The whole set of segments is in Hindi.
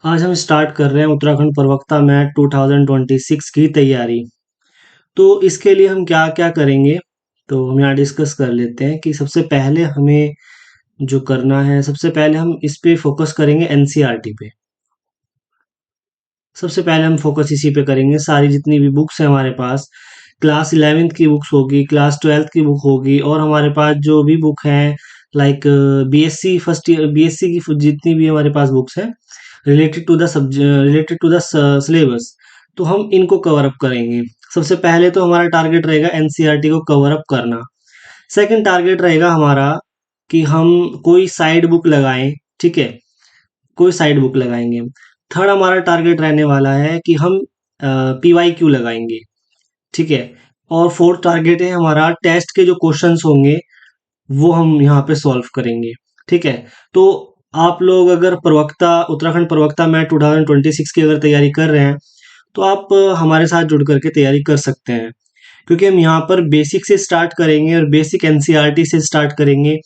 आज हम स्टार्ट कर रहे हैं उत्तराखंड प्रवक्ता मैट 2026 की तैयारी। तो इसके लिए हम क्या-क्या करेंगे, तो हम यहाँ डिस्कस कर लेते हैं कि सबसे पहले हमें जो करना है, सबसे पहले हम इस पे फ़ोकस करेंगे एनसीईआरटी पे। सबसे पहले हम फ़ोकस इसी पे करेंगे, सारी जितनी भी बुक्स हैं हमारे पास, क्लास 11th की बुक्स होगी, क्लास 12th की बुक होगी और हमारे पास जो भी बुक हैं like BSc first year BSc की जितनी भी हमारे पास बुक्स हैं रिलेटेड टू द सिलेबस, तो हम इनको कवर अप करेंगे। सबसे पहले तो हमारा टारगेट रहेगा एनसीईआरटी को कवर अप करना। सेकंड टारगेट रहेगा हमारा कि हम कोई साइड बुक लगाएं, ठीक है, कोई साइड बुक लगाएंगे। थर्ड हमारा टारगेट रहने वाला है कि हम पीवाईक्यू लगाएंगे, ठीक है। और फोर्थ टारगेट है हमारा टेस्ट के जो क्वेश्चंस होंगे वो हम यहाँ पे सॉल्व करेंगे, ठीक है। तो आप लोग अगर प्रवक्ता उत्तराखंड प्रवक्ता मैट 2026 की अगर तैयारी कर रहे हैं तो आप हमारे साथ जुड़ करके तैयारी कर सकते हैं, क्योंकि हम यहाँ पर बेसिक से स्टार्ट करेंगे और बेसिक एनसीईआरटी से स्टार्ट करेंगे।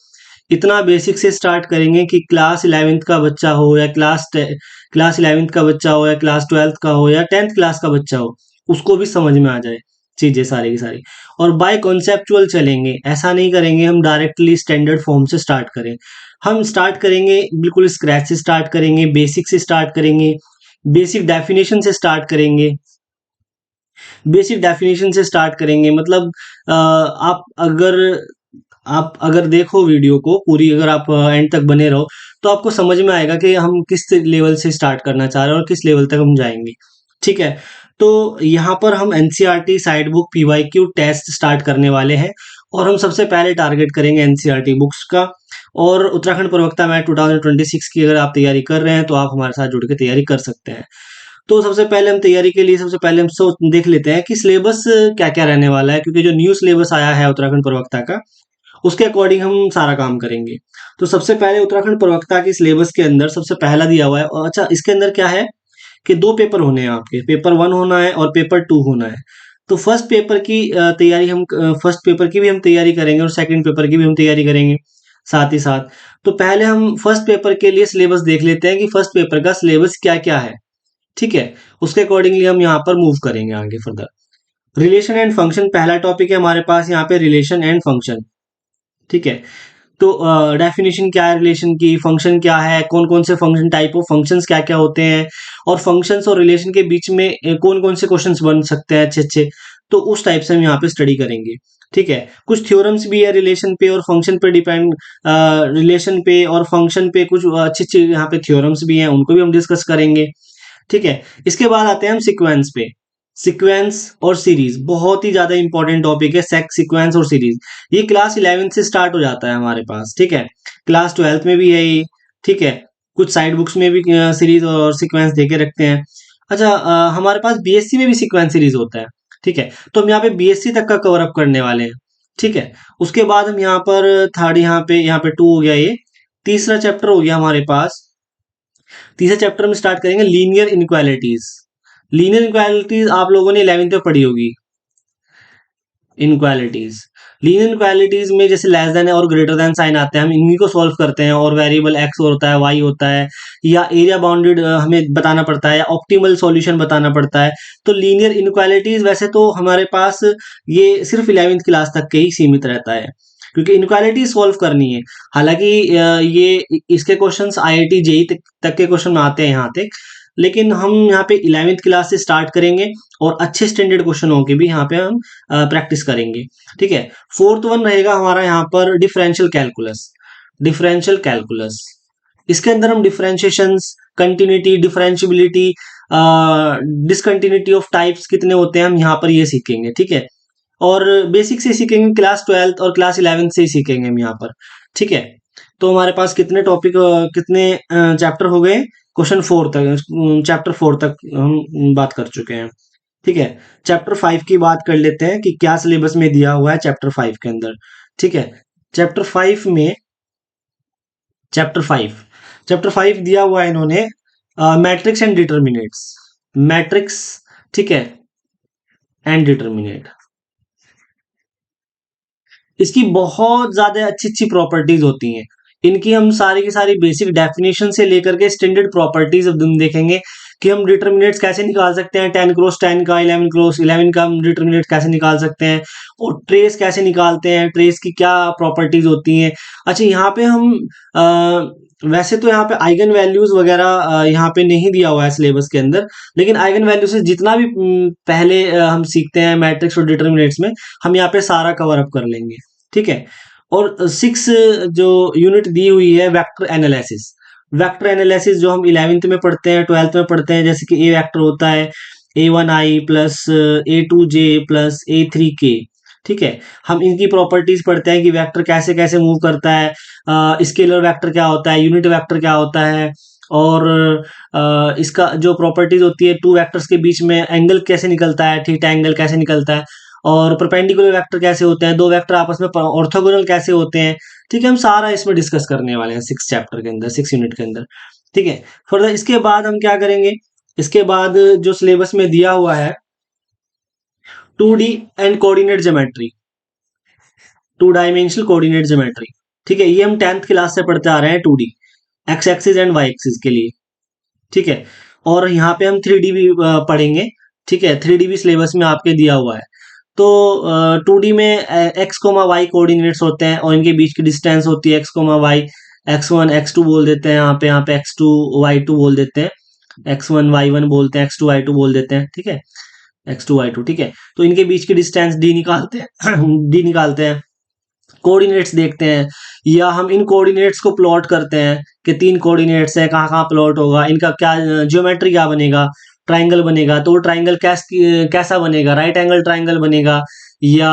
इतना बेसिक से स्टार्ट करेंगे कि क्लास 11th का बच्चा हो या क्लास 11th का बच्चा हो या क्लास 12th का हो या 10th क्लास का बच्चा हो, उसको भी समझ में आ जाए चीजें सारी की सारी। और बाय कॉन्सेप्चुअल चलेंगे, ऐसा नहीं करेंगे हम डायरेक्टली स्टैंडर्ड फॉर्म से स्टार्ट करें। हम स्टार्ट करेंगे बिल्कुल स्क्रैच से स्टार्ट करेंगे, बेसिक से स्टार्ट करेंगे, बेसिक डेफिनेशन से स्टार्ट करेंगे, बेसिक डेफिनेशन से स्टार्ट करेंगे। मतलब आप अगर देखो वीडियो को पूरी, अगर आप एंड तक बने रहो तो आपको समझ में आएगा कि हम किस लेवल से स्टार्ट करना चाह रहे हैं और किस लेवल तक हम जाएंगे, ठीक है। तो यहाँ पर हम NCERT side book PYQ test start करने वाले हैं और हम सबसे पहले टारगेट करेंगे एनसीईआरटी बुक्स का। और उत्तराखंड प्रवक्ता मैट 2026 की अगर आप तैयारी कर रहे हैं तो आप हमारे साथ जुड़ के तैयारी कर सकते हैं। तो सबसे पहले हम तैयारी के लिए सबसे पहले हम सोच देख लेते हैं कि सिलेबस क्या क्या रहने वाला है, क्योंकि जो न्यू सिलेबस आया है उत्तराखंड प्रवक्ता का उसके अकॉर्डिंग हम सारा काम करेंगे। तो सबसे पहले उत्तराखंड प्रवक्ता के सिलेबस के अंदर सबसे पहला दिया हुआ है, और अच्छा इसके अंदर क्या है कि दो पेपर होने हैं आपके, पेपर 1 होना है और पेपर 2 होना है। तो फर्स्ट पेपर की तैयारी हम फर्स्ट पेपर की भी हम तैयारी करेंगे और सेकंड पेपर की भी हम तैयारी करेंगे साथ ही साथ। तो पहले हम फर्स्ट पेपर के लिए सिलेबस देख लेते हैं कि फर्स्ट पेपर का सिलेबस क्या क्या है, ठीक है। उसके अकॉर्डिंगली हम यहाँ पर मूव करेंगे आगे फर्दर। रिलेशन एंड फंक्शन पहला टॉपिक है हमारे पास यहाँ पे, रिलेशन एंड फंक्शन, ठीक है। तो डेफिनेशन क्या है रिलेशन की, फंक्शन क्या है, कौन कौन से फंक्शन, टाइप ऑफ फंक्शंस क्या क्या होते हैं, और फंक्शंस और रिलेशन के बीच में कौन कौन से क्वेश्चंस बन सकते हैं अच्छे अच्छे। तो उस टाइप से हम यहाँ पे स्टडी करेंगे, ठीक है। कुछ थ्योरम्स भी है रिलेशन पे और फंक्शन पे डिपेंड, रिलेशन पे और फंक्शन पे कुछ अच्छे अच्छे यहाँ पे थ्योरम्स भी हैं, उनको भी हम डिस्कस करेंगे, ठीक है। इसके बाद आते हैं हम सीक्वेंस पे। सीक्वेंस और सीरीज बहुत ही ज्यादा इंपॉर्टेंट टॉपिक है, सेक्स सीक्वेंस और सीरीज। ये क्लास 11th से स्टार्ट हो जाता है हमारे पास, ठीक है। क्लास 12th में भी है ये, ठीक है। कुछ साइड बुक्स में भी सीरीज और सीक्वेंस देके रखते हैं। अच्छा, हमारे पास बीएससी में भी सीक्वेंस सीरीज होता है, ठीक है। तो हम यहाँ पे बीएससी तक का कवर अप करने वाले हैं, ठीक है। उसके बाद हम यहाँ पर थर्ड, यहाँ पे 2 हो गया ये। तीसरा चैप्टर हो गया हमारे पास। तीसरे चैप्टर में स्टार्ट करेंगे लीनियर इनक्वालिटीज। लीनियर इनक्वालिटीज आप लोगों ने 11th में पढ़ी होगी। इनक्वालिटीज, लीनियर इनक्वालिटीज में जैसे लेस देन और ग्रेटर देन साइन आते हैं, हम इन्हीं को सॉल्व करते हैं, और वेरिएबल एक्स होता है, वाई होता है, या एरिया बाउंडेड हमें बताना पड़ता है, या ऑप्टिमल सॉल्यूशन बताना पड़ता है। तो लीनियर इनक्वालिटीज वैसे तो हमारे पास ये सिर्फ 11th क्लास तक के ही सीमित रहता है, क्योंकि इनक्वालिटी सॉल्व करनी है। हालांकि ये इसके क्वेश्चंस आईआईटी जेई तक के क्वेश्चन आते हैं यहाँ तक, लेकिन हम यहाँ पे 11th क्लास से स्टार्ट करेंगे और अच्छे स्टैंडर्ड क्वेश्चनों के भी यहाँ पे हम प्रैक्टिस करेंगे, ठीक है। फोर्थ वन रहेगा हमारा यहाँ पर डिफरेंशियल कैलकुलस। डिफरेंशियल कैलकुलस, इसके अंदर हम differentiations, continuity, differentiability, discontinuity of types कितने होते हैं, हम यहाँ पर ये सीखेंगे, ठीक है। और बेसिक से सीखेंगे, क्लास 12th और क्लास 11th से ही सीखेंगे हम यहाँ पर, ठीक है। तो हमारे पास कितने टॉपिक, कितने चैप्टर हो गए, क्वेश्चन 4 तक, चैप्टर 4 तक हम बात कर चुके हैं, ठीक है। चैप्टर 5 की बात कर लेते हैं कि क्या सिलेबस में दिया हुआ है चैप्टर 5 के अंदर, ठीक है। चैप्टर 5 में चैप्टर 5 चैप्टर 5 दिया हुआ है इन्होंने मैट्रिक्स एंड डिटर्मिनेट्स। मैट्रिक्स, ठीक है, एंड डिटर्मिनेट। इसकी बहुत ज्यादा अच्छी अच्छी प्रॉपर्टीज होती हैं। इनकी हम सारी की सारी बेसिक डेफिनेशन से लेकर के स्टैंडर्ड प्रॉपर्टीज अब हम देखेंगे कि हम डिटर्मिनेट्स कैसे निकाल सकते हैं, 10 क्रॉस 10 का, 11 क्रॉस 11 का हम डिटर्मिनेट कैसे निकाल सकते हैं, और ट्रेस कैसे निकालते हैं, ट्रेस की क्या प्रॉपर्टीज होती हैं। अच्छा, यहाँ पे हम वैसे तो यहाँ पे आइगन वैल्यूज वगैरह यहाँ पे नहीं दिया हुआ है सिलेबस के अंदर, लेकिन आइगन वैल्यू से जितना भी पहले हम सीखते हैं मैट्रिक्स और डिटर्मिनेट्स में, हम यहाँ पे सारा कवर अप कर लेंगे। ठीक है। और 6 जो यूनिट दी हुई है वेक्टर एनालिसिस, वेक्टर एनालिसिस जो हम 11th में पढ़ते हैं, 12th में पढ़ते हैं, जैसे कि ए वेक्टर होता है A1I plus A2J plus A3K। ठीक है। हम इनकी प्रॉपर्टीज पढ़ते हैं कि वेक्टर कैसे कैसे मूव करता है, स्केलर वेक्टर क्या होता है, यूनिट वेक्टर क्या होता है, और इसका जो प्रॉपर्टीज होती है टू वेक्टर्स के बीच में एंगल कैसे निकलता है, थीटा एंगल कैसे निकलता है, और परपेंडिकुलर वेक्टर कैसे होते हैं, दो वेक्टर आपस में ऑर्थोगोनल कैसे होते हैं। ठीक है, हम सारा इसमें डिस्कस करने वाले हैं 6 चैप्टर के अंदर, 6 यूनिट के अंदर। ठीक है। फर्दर इसके बाद हम क्या करेंगे, इसके बाद जो सिलेबस में दिया हुआ है 2D and coordinate geometry, 2 dimensional coordinate geometry. ठीक है, ये हम 10th क्लास से पढ़ते आ रहे हैं 2D, X axis and Y axis के लिए। ठीक है। और यहाँ पे हम 3D भी पढ़ेंगे। ठीक है, 3D भी सिलेबस में आपके दिया हुआ है। तो 2D में एक्स कोमा वाई कोऑर्डिनेट्स होते हैं और इनके बीच की डिस्टेंस होती है x comma Y, x1 x2 बोल देते हैं, यहाँ पे x2 y2 बोल देते हैं, x1 y1 बोलते हैं, x2 y2 बोल देते हैं। ठीक है, x2 y2। ठीक है, तो इनके बीच की डिस्टेंस d निकालते हैं d निकालते हैं, कोऑर्डिनेट्स देखते हैं, या हम इन कोऑर्डिनेट्स को प्लॉट करते हैं कि 3 कोऑर्डिनेट्स हैं, कहाँ कहाँ प्लॉट होगा, इनका क्या ज्योमेट्री क्या बनेगा, ट्राइंगल बनेगा, तो वो ट्राइंगल कैसा बनेगा, राइट एंगल ट्राइंगल बनेगा या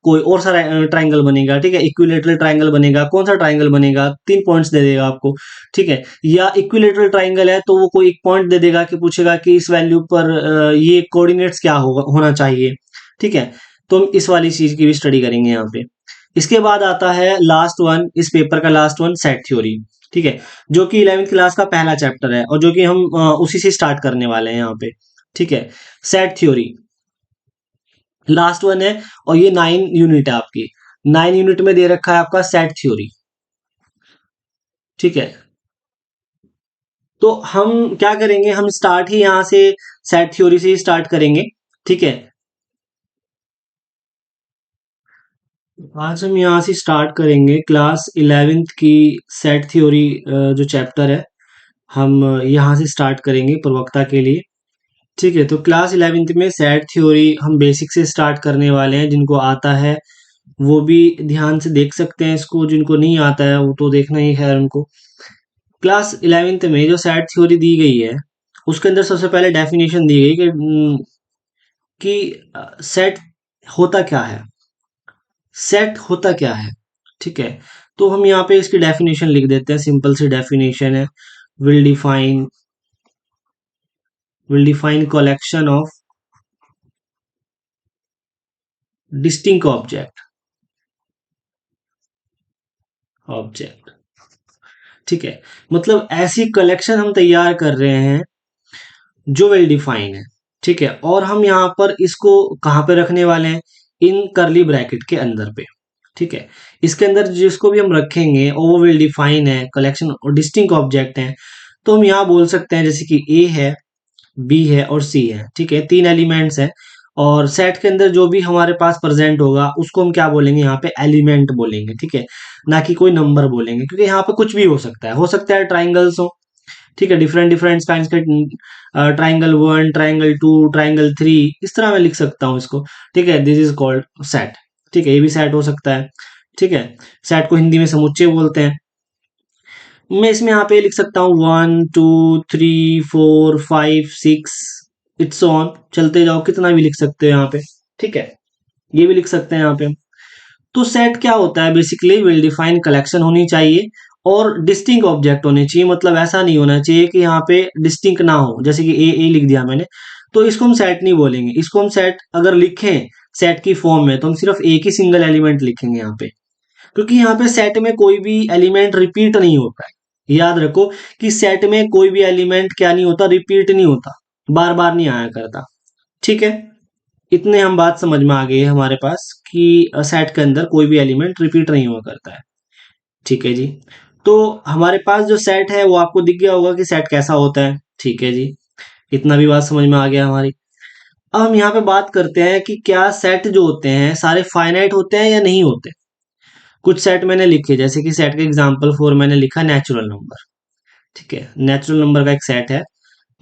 कोई और सा ट्राइंगल बनेगा। ठीक है, इक्विलेटरल ट्राइंगल बनेगा, कौन सा ट्राइंगल बनेगा, 3 पॉइंट्स दे देगा आपको। ठीक है, या इक्विलेटरल ट्राइंगल है तो वो कोई एक पॉइंट दे देगा कि पूछेगा कि इस वैल्यू पर ये कोऑर्डिनेट्स क्या होना चाहिए। ठीक है, तो हम इस वाली चीज की भी स्टडी करेंगे यहाँ पे। इसके बाद आता है लास्ट वन, इस पेपर का लास्ट वन, सेट थ्योरी। ठीक है, जो कि 11th क्लास का पहला चैप्टर है और जो कि हम उसी से स्टार्ट करने वाले हैं यहाँ पे। ठीक है, सेट थ्योरी लास्ट वन है, और ये 9 यूनिट है आपकी। 9 यूनिट में दे रखा है आपका सेट थ्योरी। ठीक है, तो हम क्या करेंगे, हम स्टार्ट ही यहाँ से सेट थ्योरी से ही स्टार्ट करेंगे। ठीक है, आज हम यहाँ से स्टार्ट करेंगे क्लास 11th की सेट थ्योरी, जो चैप्टर है हम यहाँ से स्टार्ट करेंगे प्रवक्ता के लिए। ठीक है, तो क्लास 11th में सेट थ्योरी हम बेसिक से स्टार्ट करने वाले हैं। जिनको आता है वो भी ध्यान से देख सकते हैं इसको, जिनको नहीं आता है वो तो देखना ही है उनको। क्लास 11th में जो सेट थ्योरी दी गई है उसके अंदर सबसे पहले डेफिनेशन दी गई कि सेट होता क्या है, सेट होता क्या है। ठीक है, तो हम यहाँ पे इसकी डेफिनेशन लिख देते हैं, सिंपल सी डेफिनेशन है, will define collection of distinct object. ठीक है, मतलब ऐसी कलेक्शन हम तैयार कर रहे हैं जो वेल डिफाइन है। ठीक है, और हम यहाँ पर इसको कहाँ पे रखने वाले हैं, इन करली ब्रैकेट के अंदर पे। ठीक है, इसके अंदर जिसको भी हम रखेंगे और वो वेल डिफाइन है, कलेक्शन और डिस्टिंक्ट ऑब्जेक्ट हैं, तो हम यहाँ बोल सकते हैं जैसे कि ए है, बी है और सी है। ठीक है, 3 एलिमेंट्स हैं, और सेट के अंदर जो भी हमारे पास प्रेजेंट होगा उसको हम क्या बोलेंगे, यहाँ पे एलिमेंट बोलेंगे। ठीक है, ना कि कोई नंबर बोलेंगे, क्योंकि यहाँ पे कुछ भी हो सकता है ट्राइंगल्स हो। ठीक है, डिफरेंट डिफरेंट काइंड के ट्राइंगल 1, ट्राइंगल 2, ट्राइंगल 3, इस तरह मैं लिख सकता हूँ इसको। ठीक है, दिस इज कॉल्ड सेट। ठीक है, ये भी सेट हो सकता है। ठीक है, सेट को हिंदी में समुच्चय बोलते हैं। मैं इसमें यहाँ पे लिख सकता हूँ 1 2 3 4 5 6, इट्स ऑन, चलते जाओ, कितना भी लिख सकते हो यहाँ पे। ठीक है, ये भी लिख सकते हैं यहाँ पे। तो सेट क्या होता है, बेसिकली वेल डिफाइंड कलेक्शन होनी चाहिए और डिस्टिंक्ट ऑब्जेक्ट होने चाहिए। मतलब ऐसा नहीं होना चाहिए कि यहाँ पे डिस्टिंक्ट ना हो, जैसे कि ए लिख दिया मैंने, तो इसको हम सेट नहीं बोलेंगे। इसको हम सेट अगर लिखें सेट की फॉर्म में तो हम सिर्फ एक ही सिंगल एलिमेंट लिखेंगे यहाँ पे, क्योंकि यहाँ पे सेट में कोई भी एलिमेंट रिपीट नहीं होता है। याद रखो कि सेट में कोई भी एलिमेंट क्या नहीं होता, रिपीट नहीं होता, बार बार नहीं आया करता। ठीक है, इतने हम बात समझ में आ गई है हमारे पास कि सेट के अंदर कोई भी एलिमेंट रिपीट नहीं हुआ करता है। ठीक है जी। तो हमारे पास जो सेट है वो आपको दिख गया होगा कि सेट कैसा होता है। ठीक है जी, इतना भी बात समझ में आ गया हमारी। अब हम यहाँ पे बात करते हैं कि क्या सेट जो होते हैं सारे फाइनाइट होते हैं या नहीं होते। कुछ सेट मैंने लिखे, जैसे कि सेट का एग्जांपल फॉर मैंने लिखा नेचुरल नंबर। ठीक है, नेचुरल नंबर का एक सेट है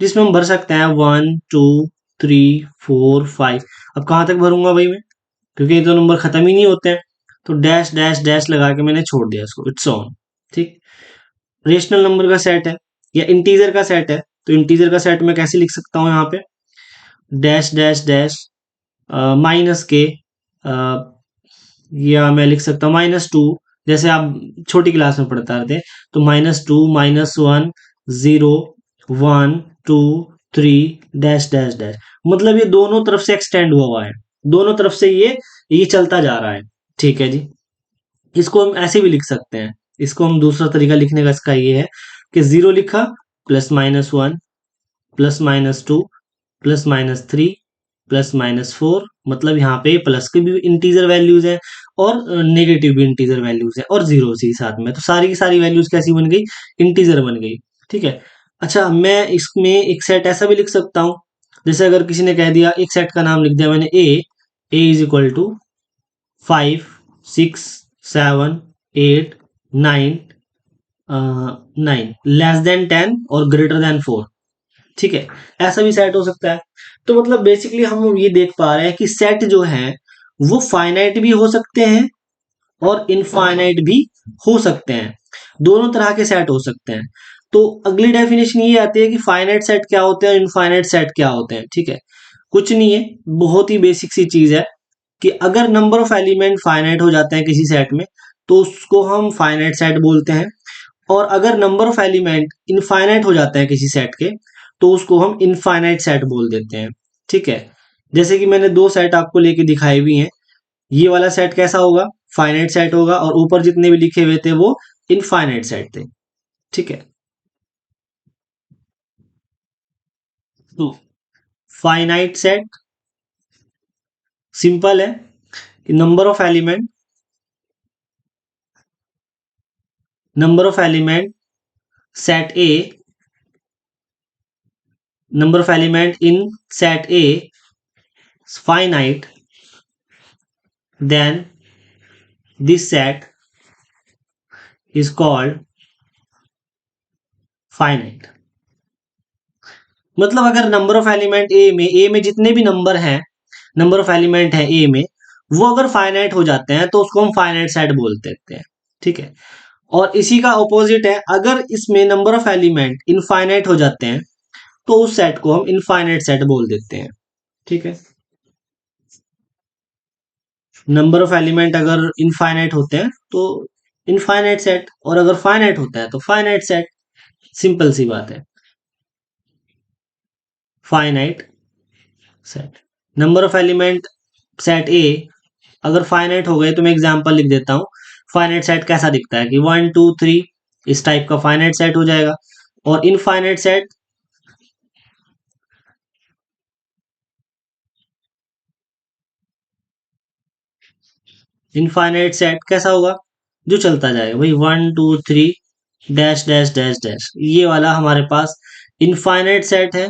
जिसमें हम भर सकते हैं 1 2 3 4 5। अब कहाँ तक भरूंगा भाई मैं, क्योंकि ये तो नंबर खत्म ही नहीं होते हैं। तो डैश डैश डैश लगा के मैंने छोड़ दिया इसको, इट्स ऑन। ठीक। रेशनल नंबर का सेट है या इंटीजर का सेट है, तो इंटीजर का सेट मैं कैसे लिख सकता हूँ यहाँ पे, डैश डैश डैश माइनस के, या मैं लिख सकता हूँ -2। जैसे आप छोटी क्लास में पढ़ता रहते हैं, तो -2 -1 0 1 2 3 डैश डैश डैश। मतलब ये दोनों तरफ से एक्सटेंड हुआ हुआ है, दोनों तरफ से ये चलता जा रहा है। ठीक है जी। इसको हम ऐसे भी लिख सकते हैं, इसको हम दूसरा तरीका लिखने का इसका ये है कि 0 लिखा, +-1 +-2 +-3 +-4, मतलब यहाँ पे प्लस के भी इंटीजर वैल्यूज है और नेगेटिव भी इंटीजर वैल्यूज है और जीरो सी साथ में, तो सारी की सारी वैल्यूज कैसी बन गई, इंटीजर बन गई। ठीक है। अच्छा, मैं इसमें एक सेट ऐसा भी लिख सकता हूँ, जैसे अगर किसी ने कह दिया, एक सेट का नाम लिख दिया मैंने ए = 5 6 7 8 9 9 <10 और greater than 4। ठीक है, ऐसा भी सेट हो सकता है। तो मतलब बेसिकली हम ये देख पा रहे हैं कि सेट जो है वो फाइनाइट भी हो सकते हैं और इनफाइनाइट भी हो सकते हैं, दोनों तरह के सेट हो सकते हैं। तो अगली डेफिनेशन ये आती है कि फाइनाइट सेट क्या होते हैं और इनफाइनाइट सेट क्या होते हैं। ठीक है, कुछ नहीं है, बहुत ही बेसिक सी चीज है कि अगर नंबर ऑफ एलिमेंट फाइनाइट हो जाते हैं किसी सेट में, तो उसको हम फाइनाइट सेट बोलते हैं। और अगर नंबर ऑफ एलिमेंट इनफाइनाइट हो जाते हैं किसी सेट के, तो उसको हम इनफाइनाइट सेट बोल देते हैं। ठीक है, जैसे कि मैंने दो सेट आपको लेके दिखाए भी हैं। ये वाला सेट कैसा होगा, फाइनाइट सेट होगा, और ऊपर जितने भी लिखे हुए थे वो इनफाइनाइट सेट थे। ठीक है, तो फाइनाइट सेट सिंपल है कि number of element set A, number of element in set A is finite, then this set is called finite। मतलब अगर नंबर ऑफ एलिमेंट ए में जितने भी नंबर ऑफ एलिमेंट है ए में, वो अगर फाइनाइट हो जाते हैं तो उसको हम फाइनाइट सेट बोल देते हैं। ठीक है, और इसी का ऑपोजिट है, अगर इसमें नंबर ऑफ एलिमेंट इनफाइनाइट हो जाते हैं तो उस सेट को हम इनफाइनाइट सेट बोल देते हैं। ठीक है, नंबर ऑफ एलिमेंट अगर इनफाइनाइट होते हैं तो इनफाइनाइट सेट, और अगर फाइनाइट होता है तो फाइनाइट सेट। सिंपल सी बात है, finite set. Number of element set ए अगर फाइनाइट हो गए तो मैं एग्जांपल लिख देता हूँ। फाइनाइट सेट कैसा दिखता है कि 1 2 3 इस टाइप का फाइनाइट सेट हो जाएगा। और इनफाइनाइट सेट, इनफाइनाइट सेट कैसा होगा, जो चलता जाएगा भाई, 1 2 3 डैश डैश डैश डैश, ये वाला हमारे पास इनफाइनाइट सेट है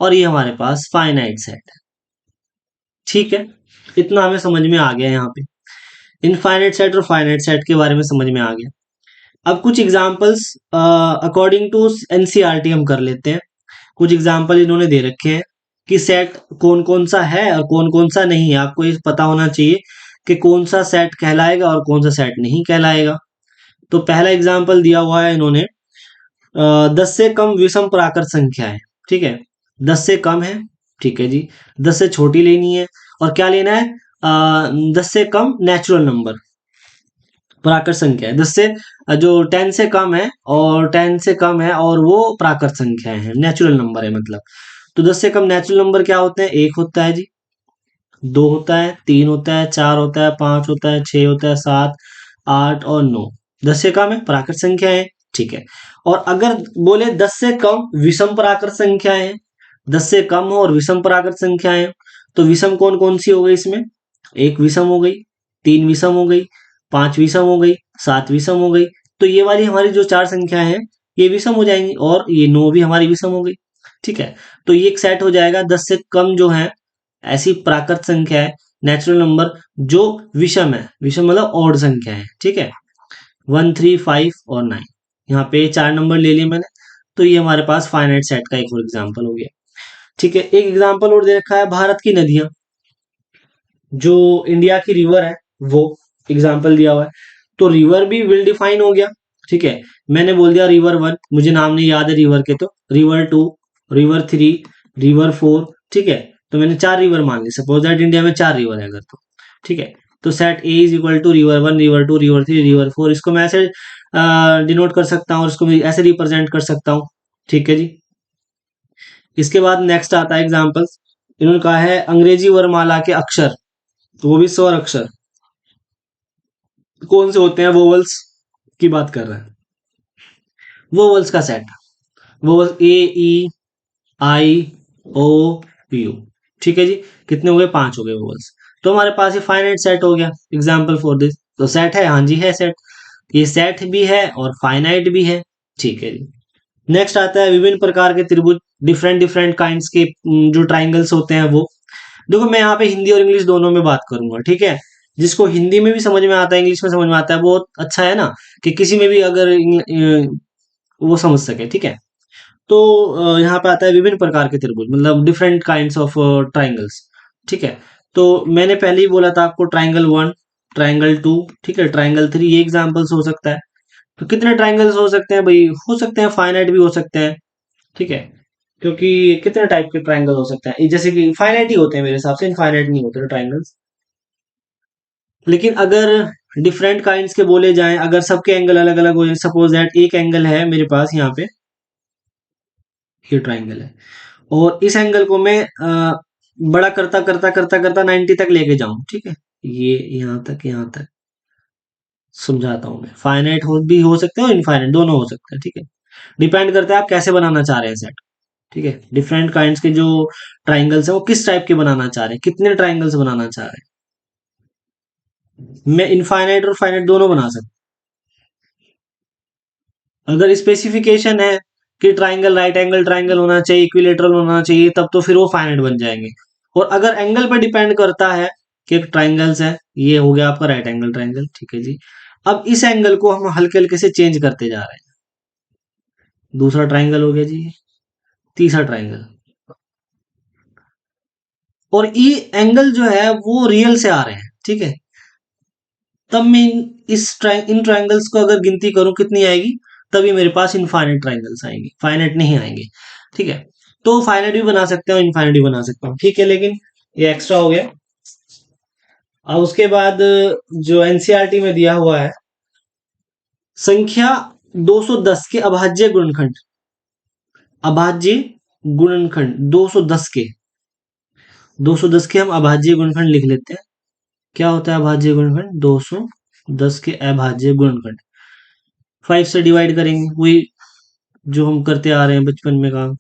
और ये हमारे पास फाइनाइट सेट है। ठीक है, इतना हमें समझ में आ गया यहाँ पे, इनफाइनाइट सेट और फाइनाइट सेट के बारे में समझ में आ गया। अब कुछ एग्जांपल्स अकॉर्डिंग टू एनसीईआरटी हम कर लेते हैं। कुछ एग्जांपल इन्होंने दे रखे हैं कि सेट कौन कौन सा है और कौन कौन सा नहीं है। आपको ये पता होना चाहिए कि कौन सा सेट कहलाएगा और कौन सा सेट नहीं कहलाएगा। तो पहला एग्जांपल दिया हुआ है इन्होंने, 10 से कम विषम प्राकृत संख्या है। ठीक है, 10 से कम है, ठीक है जी, 10 से छोटी लेनी है, और क्या लेना है, 10 से कम नेचुरल नंबर प्राकृत संख्या है। 10 से जो 10 से कम है, और 10 से कम है और वो प्राकृत संख्याएं हैं, नेचुरल नंबर है मतलब। तो 10 से कम नेचुरल नंबर क्या होते हैं, 1 होता है जी, 2 होता है, 3 होता है, 4 होता है, 5 होता है, 6 होता है, 7 8 और 9। 10 से कम है, प्राकृत संख्या है। ठीक है, और अगर बोले 10 से कम विषम प्राकृत संख्याएं हैं, 10 से कम हो और विषम प्राकृत संख्याएं हैं, तो विषम कौन कौन सी हो गई इसमें, 1 विषम हो गई, 3 विषम हो गई, 5 विषम हो गई, 7 विषम हो गई। तो ये वाली हमारी जो 4 संख्या है ये विषम हो जाएंगी और ये 9 भी हमारी विषम हो गई। ठीक है, तो ये एक सेट हो जाएगा 10 से कम जो है ऐसी प्राकृत संख्या है, नेचुरल नंबर जो विषम है, विषम मतलब ऑड संख्या है। ठीक है, 1, 3, 5 और 9, यहाँ पे 4 नंबर ले लिए मैंने। तो ये हमारे पास फाइनाइट सेट का एक और एग्जाम्पल हो गया। ठीक है, एक एग्जाम्पल और दे रखा है भारत की नदियां, जो इंडिया की रिवर है वो एग्जाम्पल दिया हुआ है। तो रिवर भी विल डिफाइन हो गया। ठीक है, मैंने बोल दिया रिवर 1, मुझे नाम नहीं याद है रिवर के, तो रिवर 2, रिवर 3, रिवर 4। ठीक है, तो मैंने 4 रिवर मान ली, सपोज दैट इंडिया में 4 रिवर है अगर, तो ठीक है, तो set A is equal to river 1, river 2, river 3, river 4। इसको मैं ऐसे डिनोट कर सकता हूँ, इसको भी ऐसे रिप्रेजेंट कर सकता हूँ। ठीक है जी, इसके बाद नेक्स्ट आता है एग्जाम्पल्स। इन्होंने कहा है अंग्रेजी वर्णमाला के अक्षर, तो वो भी स्वर अक्षर कौन से होते हैं, वोवल्स की बात कर रहे हैं, वोवल्स का set, vowels A, E, I, O, U. ठीक है जी, कितने हो गए, 5 हो गए वोवल्स। तो हमारे पास ये फाइनाइट सेट हो गया, एग्जाम्पल फॉर दिस। तो सेट है, हाँ जी है सेट, ये सेट भी है और फाइनाइट भी है। ठीक है जी, नेक्स्ट आता है विभिन्न प्रकार के त्रिभुज, डिफरेंट डिफरेंट काइंड्स के जो ट्राइंगल्स होते हैं वो। देखो मैं यहाँ पे हिंदी और इंग्लिश दोनों में बात करूंगा। ठीक है, जिसको हिंदी में भी समझ में आता है, इंग्लिश में समझ में आता है, बहुत अच्छा है ना, कि किसी में भी अगर वो समझ सके। ठीक है, तो यहाँ पे आता है विभिन्न प्रकार के त्रिभुज, मतलब डिफरेंट काइंड्स ऑफ ट्राइंगल्स। ठीक है, तो मैंने पहले ही बोला था आपको ट्राइंगल 1, ट्राइंगल 2, ठीक है, ट्राइंगल 3, ये एग्जाम्पल्स हो सकता है। तो कितने ट्राइंगल्स हो सकते हैं भाई, हो सकते हैं फाइनाइट भी हो सकते हैं। ठीक है, क्योंकि कितने टाइप के ट्राइंगल हो सकते हैं, जैसे कि फाइनाइट ही होते हैं मेरे हिसाब से, इनफाइनाइट नहीं होते ट्राइंगल्स। लेकिन अगर डिफरेंट काइंड्स के बोले जाएं, अगर सबके एंगल अलग अलग हो जाए, सपोज दैट एक एंगल है मेरे पास यहाँ पे, ये ट्राइंगल है, और इस एंगल को मैं बड़ा करता करता करता करता 90 तक लेके जाऊं। ठीक है, ये यहाँ तक, यहाँ तक समझाता हूँ मैं। फाइनाइट भी हो सकते हैं और इनफाइनाइट दोनों हो सकते हैं। ठीक है, डिपेंड करता है आप कैसे बनाना चाह रहे हैं सेट। ठीक है, डिफरेंट काइंड्स के जो ट्राइंगल्स है वो किस टाइप के बनाना चाह रहे हैं, कितने ट्राइंगल्स बनाना चाह रहे हैं। मैं इनफाइनाइट और फाइनाइट दोनों बना सकता हूं। अगर स्पेसिफिकेशन है कि ट्राइंगल राइट एंगल ट्राइंगल होना चाहिए, इक्विलेटरल होना चाहिए, तब तो फिर वो फाइनाइट बन जाएंगे। और अगर एंगल पर डिपेंड करता है कि ट्राइंगल्स है, ये हो गया आपका राइट एंगल ट्राइंगल। ठीक है जी, अब इस एंगल को हम हल्के हल्के से चेंज करते जा रहे हैं। दूसरा ट्राइंगल हो गया जी, तीसरा ट्राइंगल, और ये एंगल जो है वो रियल से आ रहे हैं। ठीक है, तब मैं इन ट्राइंगल्स को अगर गिनती करूं कितनी आएगी, तभी मेरे पास इनफाइनाइट ट्राइंगल्स आएंगे, फाइनाइट नहीं आएंगे। ठीक है, तो फाइनाइट भी बना सकते हो, इनफाइनाइट भी बना सकता हूँ। ठीक है, लेकिन ये एक्स्ट्रा हो गया। अब उसके बाद जो एनसीईआरटी में दिया हुआ है, संख्या 210 के अभाज्य गुणनखंड, अभाज्य गुणनखंड 210 के, 210 के हम अभाज्य गुणनखंड लिख लेते हैं। क्या होता है अभाज्य गुणनखंड, 210 के अभाज्य गुणनखंड, 5 से डिवाइड करेंगे, वही जो हम करते आ रहे हैं बचपन में काम।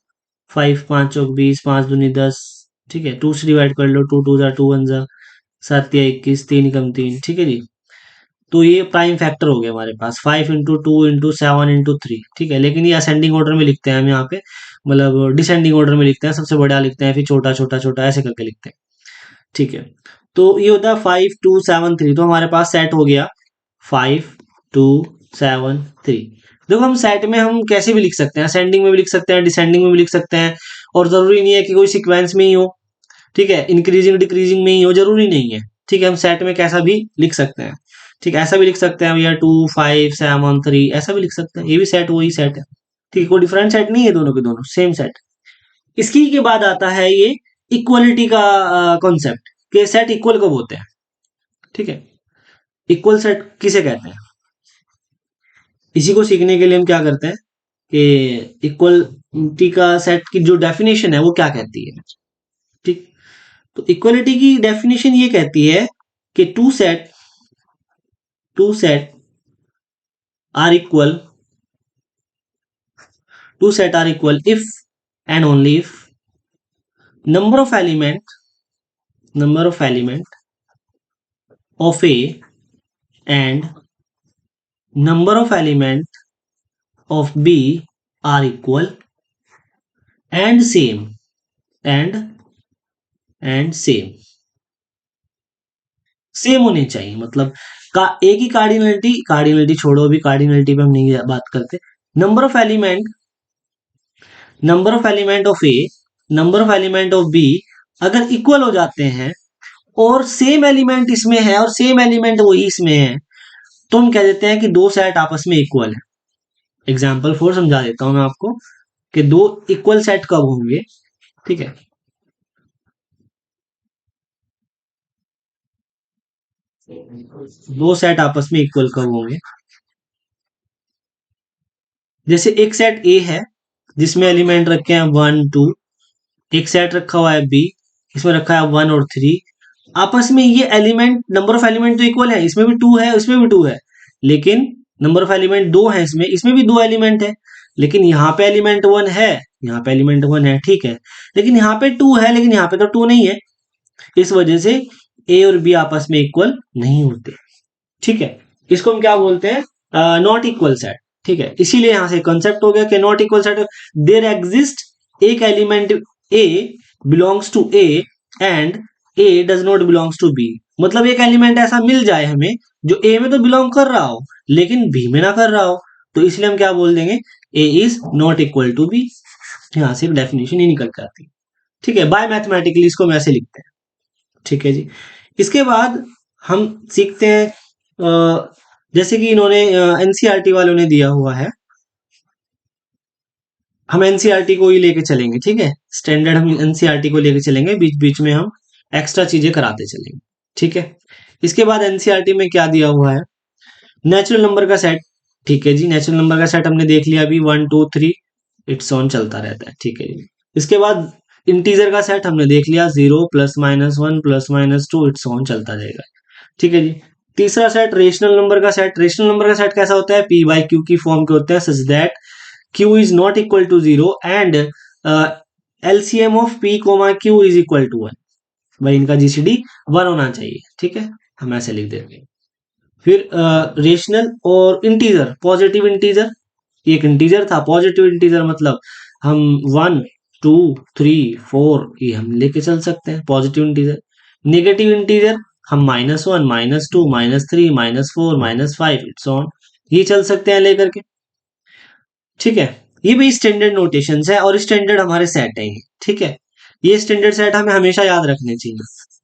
5 5 चौक 20, 5 दूनी 10। ठीक है, 2 से डिवाइड कर लो, 2 2 जा 2 1 जा, 7 या 21, 3 कम 3। ठीक है जी, तो ये प्राइम फैक्टर हो गया हमारे पास, 5 इंटू 2 इंटू 7 इंटू 3। ठीक है, लेकिन ये असेंडिंग ऑर्डर में लिखते हैं हम यहाँ पे, मतलब डिसेंडिंग ऑर्डर में लिखते हैं, सबसे बड़ा लिखते हैं फिर छोटा छोटा छोटा ऐसे करके लिखते हैं। ठीक है, तो ये होता है 5 2 7 3। तो हमारे पास सेट हो गया 5 2 7 3। देखो हम सेट में हम कैसे भी लिख सकते हैं, असेंडिंग में भी लिख सकते हैं, डिसेंडिंग में भी लिख सकते हैं, और जरूरी नहीं है कि कोई सीक्वेंस में ही हो। ठीक है, इंक्रीजिंग डिक्रीजिंग में ही हो, जरूरी नहीं है। ठीक है, हम सेट में कैसा भी लिख सकते हैं। ठीक है, ऐसा भी लिख सकते हैं भैया 2 5 7 3, ऐसा भी लिख सकते हैं, ये भी सेट वही सेट है। ठीक है, कोई डिफरेंट सेट नहीं है, दोनों के दोनों सेम सेट। इसकी के बाद आता है ये इक्वलिटी का कॉन्सेप्ट, कि सेट इक्वल कब होते हैं। ठीक है, इक्वल सेट किसे कहते हैं, इसी को सीखने के लिए हम क्या करते हैं कि इक्वलिटी का सेट की जो डेफिनेशन है वो क्या कहती है। ठीक, तो इक्वलिटी की डेफिनेशन ये कहती है कि two set are equal, two set are equal if and only if number of element of A and number of elements of B are equal and same and same same होने चाहिए, मतलब का एक ही कार्डिनलिटी, कार्डिनलिटी छोड़ो, अभी कार्डिनलिटी पे हम नहीं बात करते। Number of element, number of element of A, number of element of B अगर इक्वल हो जाते हैं और सेम एलिमेंट इसमें है और सेम एलिमेंट वही इसमें है, तो हम कह देते हैं कि दो सेट आपस में इक्वल है। एग्जाम्पल फोर समझा देता हूं मैं आपको कि दो इक्वल सेट कब होंगे। ठीक है, दो सेट आपस में इक्वल कब होंगे, जैसे एक सेट ए है जिसमें एलिमेंट रखे हैं वन टू, एक सेट रखा हुआ है बी, इसमें रखा है वन और थ्री, आपस में ये एलिमेंट, नंबर ऑफ एलिमेंट तो इक्वल है, इसमें भी टू है इसमें भी टू है, लेकिन नंबर ऑफ एलिमेंट दो है, इसमें भी दो एलिमेंट है, लेकिन यहाँ पे एलिमेंट वन है, यहाँ पे एलिमेंट वन है, ठीक है, लेकिन यहाँ पे टू है, लेकिन यहाँ पे तो टू नहीं है, इस वजह से ए और बी आपस में इक्वल नहीं होते। ठीक है, इसको हम क्या बोलते हैं, नॉट इक्वल सेट। ठीक है, इसीलिए यहां से कंसेप्ट हो गया कि not equal set, there exist एक element A belongs to A and A does not belongs to B, मतलब एक एलिमेंट ऐसा मिल जाए हमें जो ए में तो बिलोंग कर रहा हो लेकिन बी में ना कर रहा हो, तो इसलिए हम क्या बोल देंगे, A is not equal to B. यहां से डेफिनेशन ही निकल के आती है। ठीक है, बाय मैथमेटिकली इसको हम ऐसे लिखते हैं। ठीक है जी, इसके बाद हम सीखते हैं, जैसे कि इन्होंने एनसीईआरटी वालों ने दिया हुआ है, हम एनसीईआरटी को ही लेके चलेंगे। ठीक है, स्टैंडर्ड हम एनसीईआरटी को लेके चलेंगे, बीच बीच में हम एक्स्ट्रा चीजें कराते चलेंगे। ठीक है, इसके बाद एनसीईआरटी में क्या दिया हुआ है, नेचुरल नंबर का सेट। ठीक है जी, नेचुरल नंबर का सेट हमने देख लिया अभी, one two three, it's on चलता रहता है। ठीक है जी, इसके बाद इंटीजर का सेट हमने देख लिया, zero plus minus one plus minus two, it's on चलता रहेगा। ठीक है जी, तीसरा सेट रेशनल नंबर का सेट। रेशनल नंबर का सेट कैसा होता है, पी बाई क्यू की फॉर्म के होते हैं, such that Q is not equal to zero and LCM of P comma Q is equal to one, भाई इनका जीसीडी वन होना चाहिए। ठीक है, हम ऐसे लिख देते हैं। फिर रेशनल और इंटीजर, पॉजिटिव इंटीजर, एक इंटीजर था पॉजिटिव इंटीजर, मतलब हम वन टू थ्री फोर ये हम लेके चल सकते हैं पॉजिटिव इंटीजर। नेगेटिव इंटीजर हम minus one minus two minus three minus four minus five it's on, ये चल सकते हैं लेकर के। ठीक है, ये भी स्टैंडर्ड नोटेशंस है और स्टैंडर्ड हमारे सेट है ये। ठीक है, ये स्टैंडर्ड सेट हमें हमेशा याद रखने चाहिए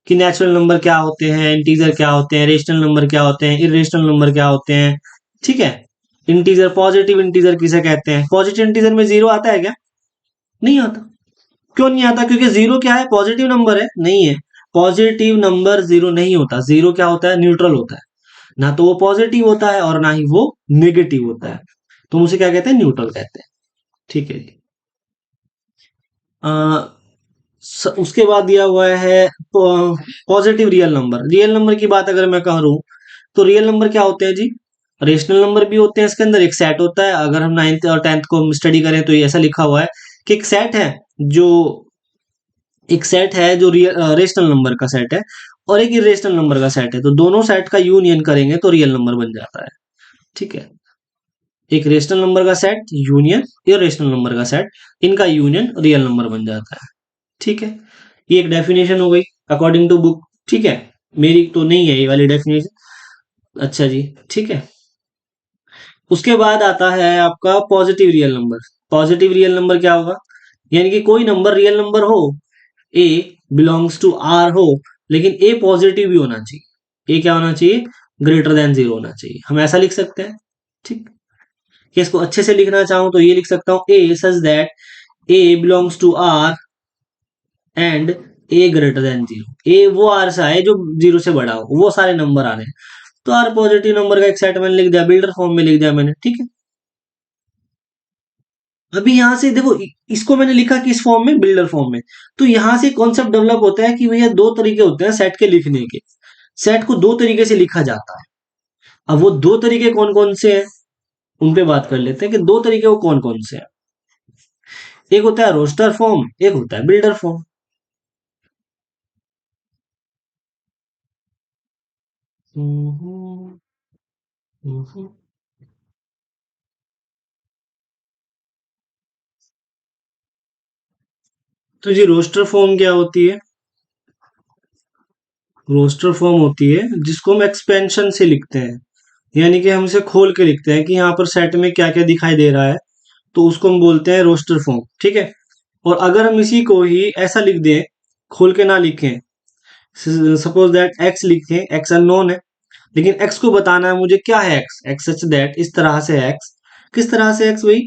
कि नेचुरल नंबर क्या होते हैं, इंटीजर क्या होते हैं, रेशनल नंबर क्या होते हैं, इरेशनल नंबर क्या होते हैं। ठीक है, इंटीजर, पॉजिटिव इंटीजर किसे कहते हैं, पॉजिटिव इंटीजर में जीरो आता है क्या, नहीं आता। क्यों नहीं आता, क्योंकि जीरो क्या है, पॉजिटिव नंबर है, नहीं है। पॉजिटिव नंबर जीरो नहीं होता, जीरो क्या होता है, न्यूट्रल होता है, ना तो वो पॉजिटिव होता है और ना ही वो नेगेटिव होता है, तो उसे क्या कहते हैं, न्यूट्रल कहते हैं। ठीक है जी, उसके बाद दिया हुआ है positive real number. Real number की बात अगर मैं करूं तो रियल नंबर क्या होते हैं जी, रेशनल नंबर भी होते हैं, इसके अंदर एक सेट होता है। अगर हम नाइन्थ और टेंथ को स्टडी करें तो ये ऐसा लिखा हुआ है कि जो एक सेट है जो रेशनल नंबर का सेट है और एक इरेशनल नंबर का सेट है, तो दोनों सेट का यूनियन करेंगे तो रियल नंबर बन जाता है। ठीक है, एक रेशनल नंबर का सेट यूनियन इरेशनल नंबर का सेट, इनका यूनियन रियल नंबर बन जाता है। ठीक है, ये एक डेफिनेशन हो गई अकॉर्डिंग टू बुक। ठीक है, मेरी तो नहीं है ये वाली डेफिनेशन। अच्छा जी, ठीक है, उसके बाद आता है आपका positive real number. Positive real number क्या होगा, यानी कि कोई नंबर रियल नंबर हो, ए बिलोंग्स टू आर हो, लेकिन ए पॉजिटिव भी होना चाहिए। ए क्या होना चाहिए, ग्रेटर देन जीरो होना चाहिए, हम ऐसा लिख सकते हैं। ठीक, कि इसको अच्छे से लिखना चाहूं तो ये लिख सकता हूं, A such that A belongs to R and A greater than zero. A वो आर सा है जो जीरो से बड़ा हो, वो सारे नंबर आ रहे हैं, तो आर पॉजिटिव नंबर का एक सेट मैंने लिख दिया, बिल्डर फॉर्म में लिख दिया मैंने। ठीक है, अभी यहां से देखो, इसको मैंने लिखा कि इस फॉर्म में, बिल्डर फॉर्म में, तो यहां से कॉन्सेप्ट डेवलप होता है कि भैया दो तरीके होते हैं सेट के लिखने के, सेट को दो तरीके से लिखा जाता है। अब वो दो तरीके कौन कौन से हैं, उन पे बात कर लेते हैं कि दो तरीके वो कौन कौन से हैं। एक होता है रोस्टर फॉर्म, एक होता है बिल्डर फॉर्म। हम्म, हम्म, तो जी रोस्टर फॉर्म क्या होती है? रोस्टर फॉर्म होती है जिसको हम एक्सपेंशन से लिखते हैं, यानी कि हम इसे खोल के लिखते हैं कि यहाँ पर सेट में क्या क्या दिखाई दे रहा है, तो उसको हम बोलते हैं रोस्टर फॉर्म। ठीक है। और अगर हम इसी को ही ऐसा लिख दें, खोल के ना लिखें, सपोज दैट एक्स लिखें, एक्स अननोन है, लेकिन एक्स को बताना है मुझे क्या है एक्स, एक्स सच दैट, इस तरह से एक्स, किस तरह से एक्स भाई,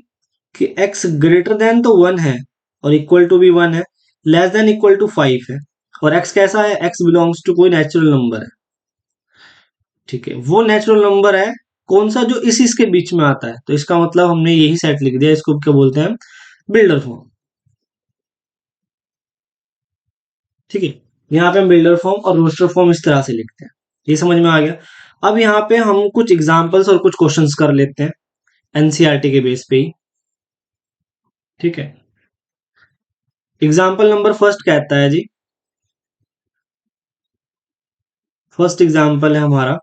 कि एक्स ग्रेटर देन तो वन है और इक्वल टू भी वन है, less than equal to five है, और एक्स कैसा है, एक्स बिलोंग्स टू कोई नेचुरल नंबर है। ठीक है, वो नेचुरल नंबर है कौन सा, जो इस इसके बीच में आता है, तो इसका मतलब हमने यही सेट लिख दिया, इसको क्या बोलते हैं, बिल्डर फॉर्म। ठीक है, यहाँ पे हम बिल्डर फॉर्म और रोस्टर फॉर्म इस तरह से लिखते हैं। ये समझ में आ गया। अब यहाँ पे हम कुछ एग्जांपल्स और कुछ क्वेश्चंस कर लेते हैं एनसीईआरटी के बेस पे ही। ठीक है, एग्जाम्पल नंबर फर्स्ट कहता है जी, फर्स्ट एग्जाम्पल है हमारा,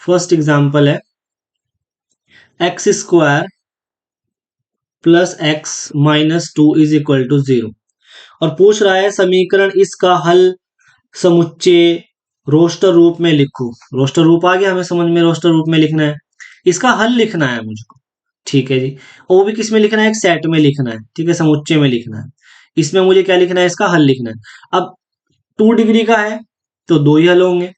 फर्स्ट एग्जाम्पल है X square plus X minus two is equal to zero, और पूछ रहा है समीकरण इसका हल समुच्चय रोस्टर रूप में लिखो। रोस्टर रूप आ गया हमें समझ में, रोस्टर रूप में लिखना है, इसका हल लिखना है मुझको। ठीक है जी, और वो भी किस में लिखना है, एक सेट में लिखना है। ठीक है, समुच्चय में लिखना है, इसमें मुझे क्या लिखना है, इसका हल लिखना है। अब 2 डिग्री का है तो दो ही हल होंगे,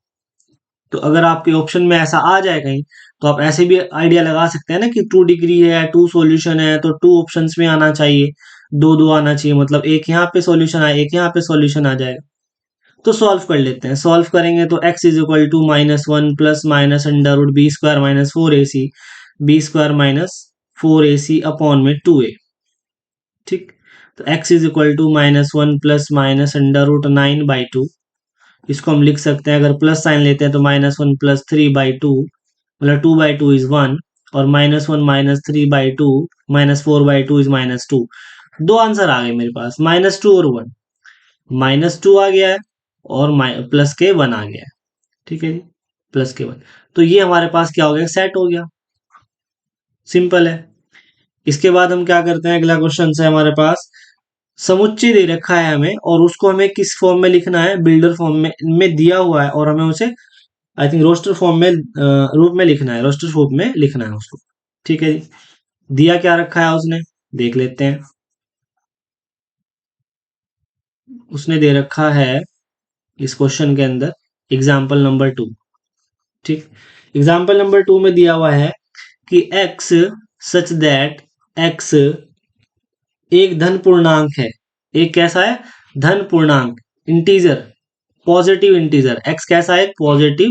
तो अगर आपके ऑप्शन में ऐसा आ जाए कहीं, तो आप ऐसे भी आइडिया लगा सकते हैं ना कि 2 डिग्री है, 2 सॉल्यूशन है, तो 2 ऑप्शंस में आना चाहिए, दो दो आना चाहिए, मतलब एक यहाँ पे सॉल्यूशन आए, एक यहाँ पे सॉल्यूशन आ जाएगा। तो सॉल्व कर लेते हैं, सॉल्व करेंगे तो x is equal to -1 plus minus under root B square minus 4ac, B square minus 4ac upon में 2a। ठीक, तो x is equal to -1 plus minus under root 9/2, इसको हम लिख सकते हैं, अगर प्लस साइन लेते हैं तो -1 प्लस 3/2, मतलब 2/2 इज 1, और -1 माइनस 3/2 -4/2 इज -2। दो आंसर आ गए मेरे पास, -2 और 1, -2 आ गया है और प्लस के 1 आ गया है। ठीक है जी, प्लस के 1, तो ये हमारे पास क्या हो गया, सेट हो गया, सिंपल है। इसके बाद हम क्या करते हैं, अगला क्वेश्चन है हमारे पास, समुच्चय दे रखा है हमें और उसको हमें किस फॉर्म में लिखना है, बिल्डर फॉर्म में दिया हुआ है, और हमें उसे आई थिंक रोस्टर फॉर्म में रूप में लिखना है, रोस्टर फॉर्म में लिखना है उसको। ठीक है जी, दिया क्या रखा है उसने, देख लेते हैं। उसने दे रखा है इस क्वेश्चन के अंदर एग्जाम्पल नंबर 2। ठीक, एग्जाम्पल नंबर 2 में दिया हुआ है कि x सच दैट x एक धन पूर्णांक है, एक कैसा है, धन पूर्णांक, इंटीजर, पॉजिटिव इंटीजर, x कैसा है, पॉजिटिव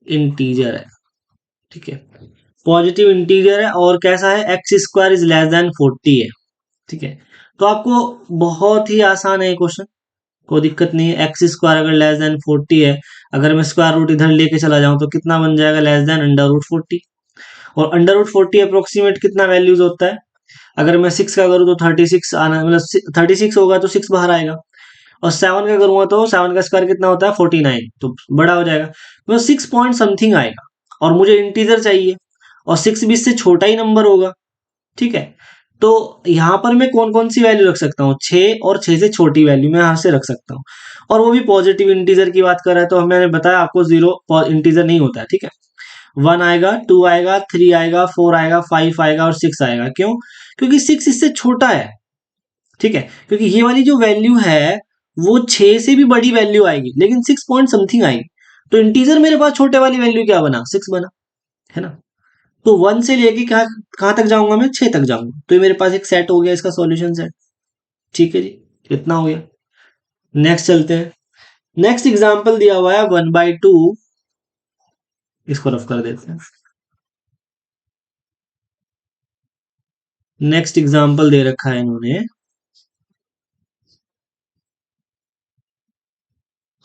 इंटीजर है। ठीक है, पॉजिटिव इंटीजर है और कैसा है, X square is less than 40 है। ठीक है, तो आपको बहुत ही आसान है ये क्वेश्चन, कोई दिक्कत नहीं है। एक्स स्क्वायर अगर लेस देन 40 है, अगर मैं स्क्वायर रूट इधर लेके चला जाऊं तो कितना बन जाएगा, लेस देन अंडर रूट 40, और अंडर रूट 40 अप्रोक्सीमेट कितना वैल्यूज होता है, अगर मैं 6 का करूँ तो 36 आना, मतलब 36 होगा तो 6 बाहर आएगा, और 7 का करूंगा तो 7 का स्क्वायर कितना होता है, 49, तो बड़ा हो जाएगा, मतलब 6 पॉइंट समथिंग आएगा, और मुझे इंटीजर चाहिए, और 6 भी इससे छोटा ही नंबर होगा। ठीक है, तो यहाँ पर मैं कौन कौन सी वैल्यू रख सकता हूँ, 6 और 6 से छोटी वैल्यू मैं यहाँ से रख सकता हूँ, और वो भी पॉजिटिव इंटीजर की बात कर रहा है, तो मैंने बताया आपको जीरो इंटीजर नहीं होता है। ठीक है, 1 आएगा, 2 आएगा, 3 आएगा, 4 आएगा, 5 आएगा और 6 आएगा, क्यों, क्योंकि 6 इससे छोटा है। ठीक है, क्योंकि ये वाली जो वैल्यू है वो 6 से भी बड़ी वैल्यू आएगी, लेकिन 6 पॉइंट समथिंग आएगी, तो इंटीजर मेरे पास छोटे वाली वैल्यू क्या बना, 6 बना, है ना। तो 1 से लेके कहाँ कहाँ तक जाऊंगा, मैं 6 तक जाऊंगा, तो ये मेरे पास एक सेट हो गया, इसका सॉल्यूशन सेट। ठीक है जी, इतना हो गया। नेक्स्ट चलते हैं, नेक्स्ट एग्जाम्पल दिया हुआ है 1/2, इसको रफ कर देते हैं। नेक्स्ट एग्जाम्पल दे रखा है इन्होंने,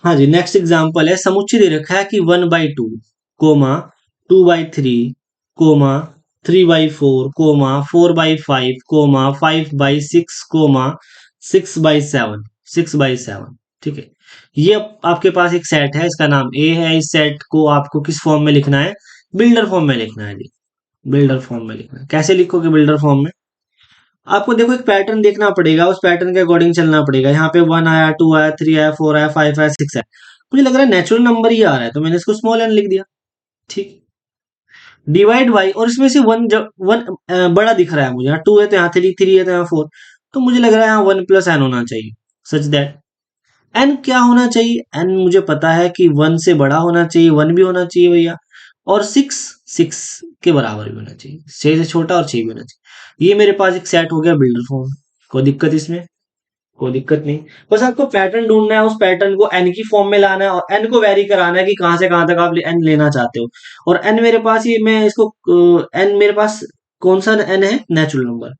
हाँ जी, नेक्स्ट एग्जाम्पल है, समुच्चय दे रखा है कि 1/2 comma 2/3 comma 3/4 comma 4/5 comma 5/6 comma 6/7, 6/7। ठीक है, ये आपके पास एक सेट है, इसका नाम ए है, इस सेट को आपको किस फॉर्म में लिखना है, बिल्डर फॉर्म में लिखना है जी, बिल्डर फॉर्म में लिखना है। कैसे लिखोगे बिल्डर फॉर्म में, आपको देखो एक पैटर्न देखना पड़ेगा, उस पैटर्न के अकॉर्डिंग चलना पड़ेगा। यहाँ पे 1 आया, 2 आया, 3 आया, 4 आया, 5 आया, 6 आया, मुझे लग रहा है नेचुरल नंबर ही आ रहा है, तो मैंने इसको स्मॉल एन लिख दिया। ठीक, डिवाइड बाई, और इसमें से वन जब वन बड़ा दिख रहा है मुझे, यहाँ 2 है तो यहाँ 3, 3 है तो यहाँ 4, तो मुझे लग रहा है यहाँ 1 प्लस एन होना चाहिए, सच दैट एन क्या होना चाहिए, एन मुझे पता है कि 1 से बड़ा होना चाहिए, 1 भी होना चाहिए भैया, और 6 6 के बराबर भी होना चाहिए, 6 से छोटा और 6 भी होना चाहिए। ये मेरे पास एक सेट हो गया बिल्डर फॉर्म। कोई दिक्कत इसमें? कोई दिक्कत नहीं। बस आपको पैटर्न ढूंढना है, उस पैटर्न को एन की फॉर्म में लाना है और एन को वेरी कराना है कि कहां से कहां तक आप एन लेना चाहते हो। और एन मेरे पास, ये मैं इसको एन मेरे पास कौन सा एन है? Natural number.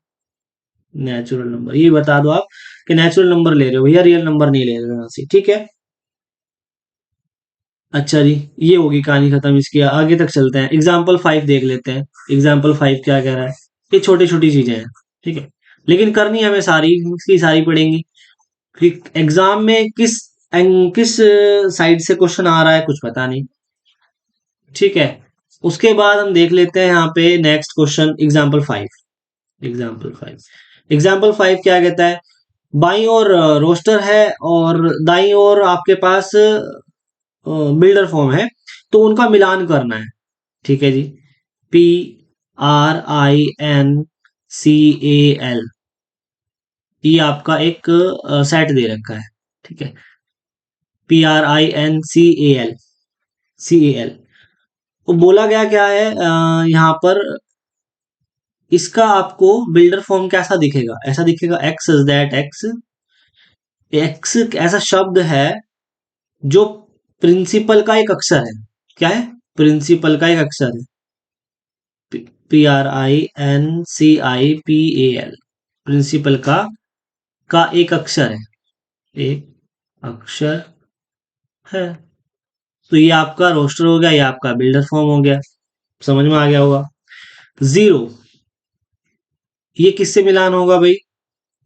नेचुरल नंबर, ये बता दो आप कि नेचुरल नंबर ले रहे हो भैया, रियल नंबर नहीं ले रहे हो यहाँ से, ठीक है। अच्छा जी, ये होगी कहानी खत्म इसकी। आगे तक चलते हैं, एग्जाम्पल 5 देख लेते हैं। एग्जाम्पल 5 क्या कह रहा है? ये छोटी छोटी चीजें हैं, ठीक है, लेकिन करनी हमें सारी इसकी सारी पड़ेंगी। कि एग्जाम में किस साइड से क्वेश्चन आ रहा है कुछ पता नहीं, ठीक है। उसके बाद हम देख लेते हैं यहाँ पे नेक्स्ट क्वेश्चन, एग्जाम्पल 5। एग्जाम्पल 5 क्या कहता है? बाई और रोस्टर है, और दाई और आपके पास बिल्डर फॉर्म है, तो उनका मिलान करना है, ठीक है जी। PRINCAL, ये आपका एक सेट दे रखा है, ठीक है। PRINCAL तो बोला गया क्या है यहाँ पर, इसका आपको बिल्डर फॉर्म कैसा दिखेगा? ऐसा दिखेगा, x is that x. X ऐसा शब्द है जो प्रिंसिपल का एक अक्षर है। क्या है? प्रिंसिपल का एक अक्षर है। PRINCIPAL, प्रिंसिपल का एक अक्षर है, एक अक्षर है। तो ये आपका रोस्टर हो गया, ये आपका बिल्डर फॉर्म हो गया, समझ में आ गया होगा। जीरो, ये किससे मिलान होगा भाई?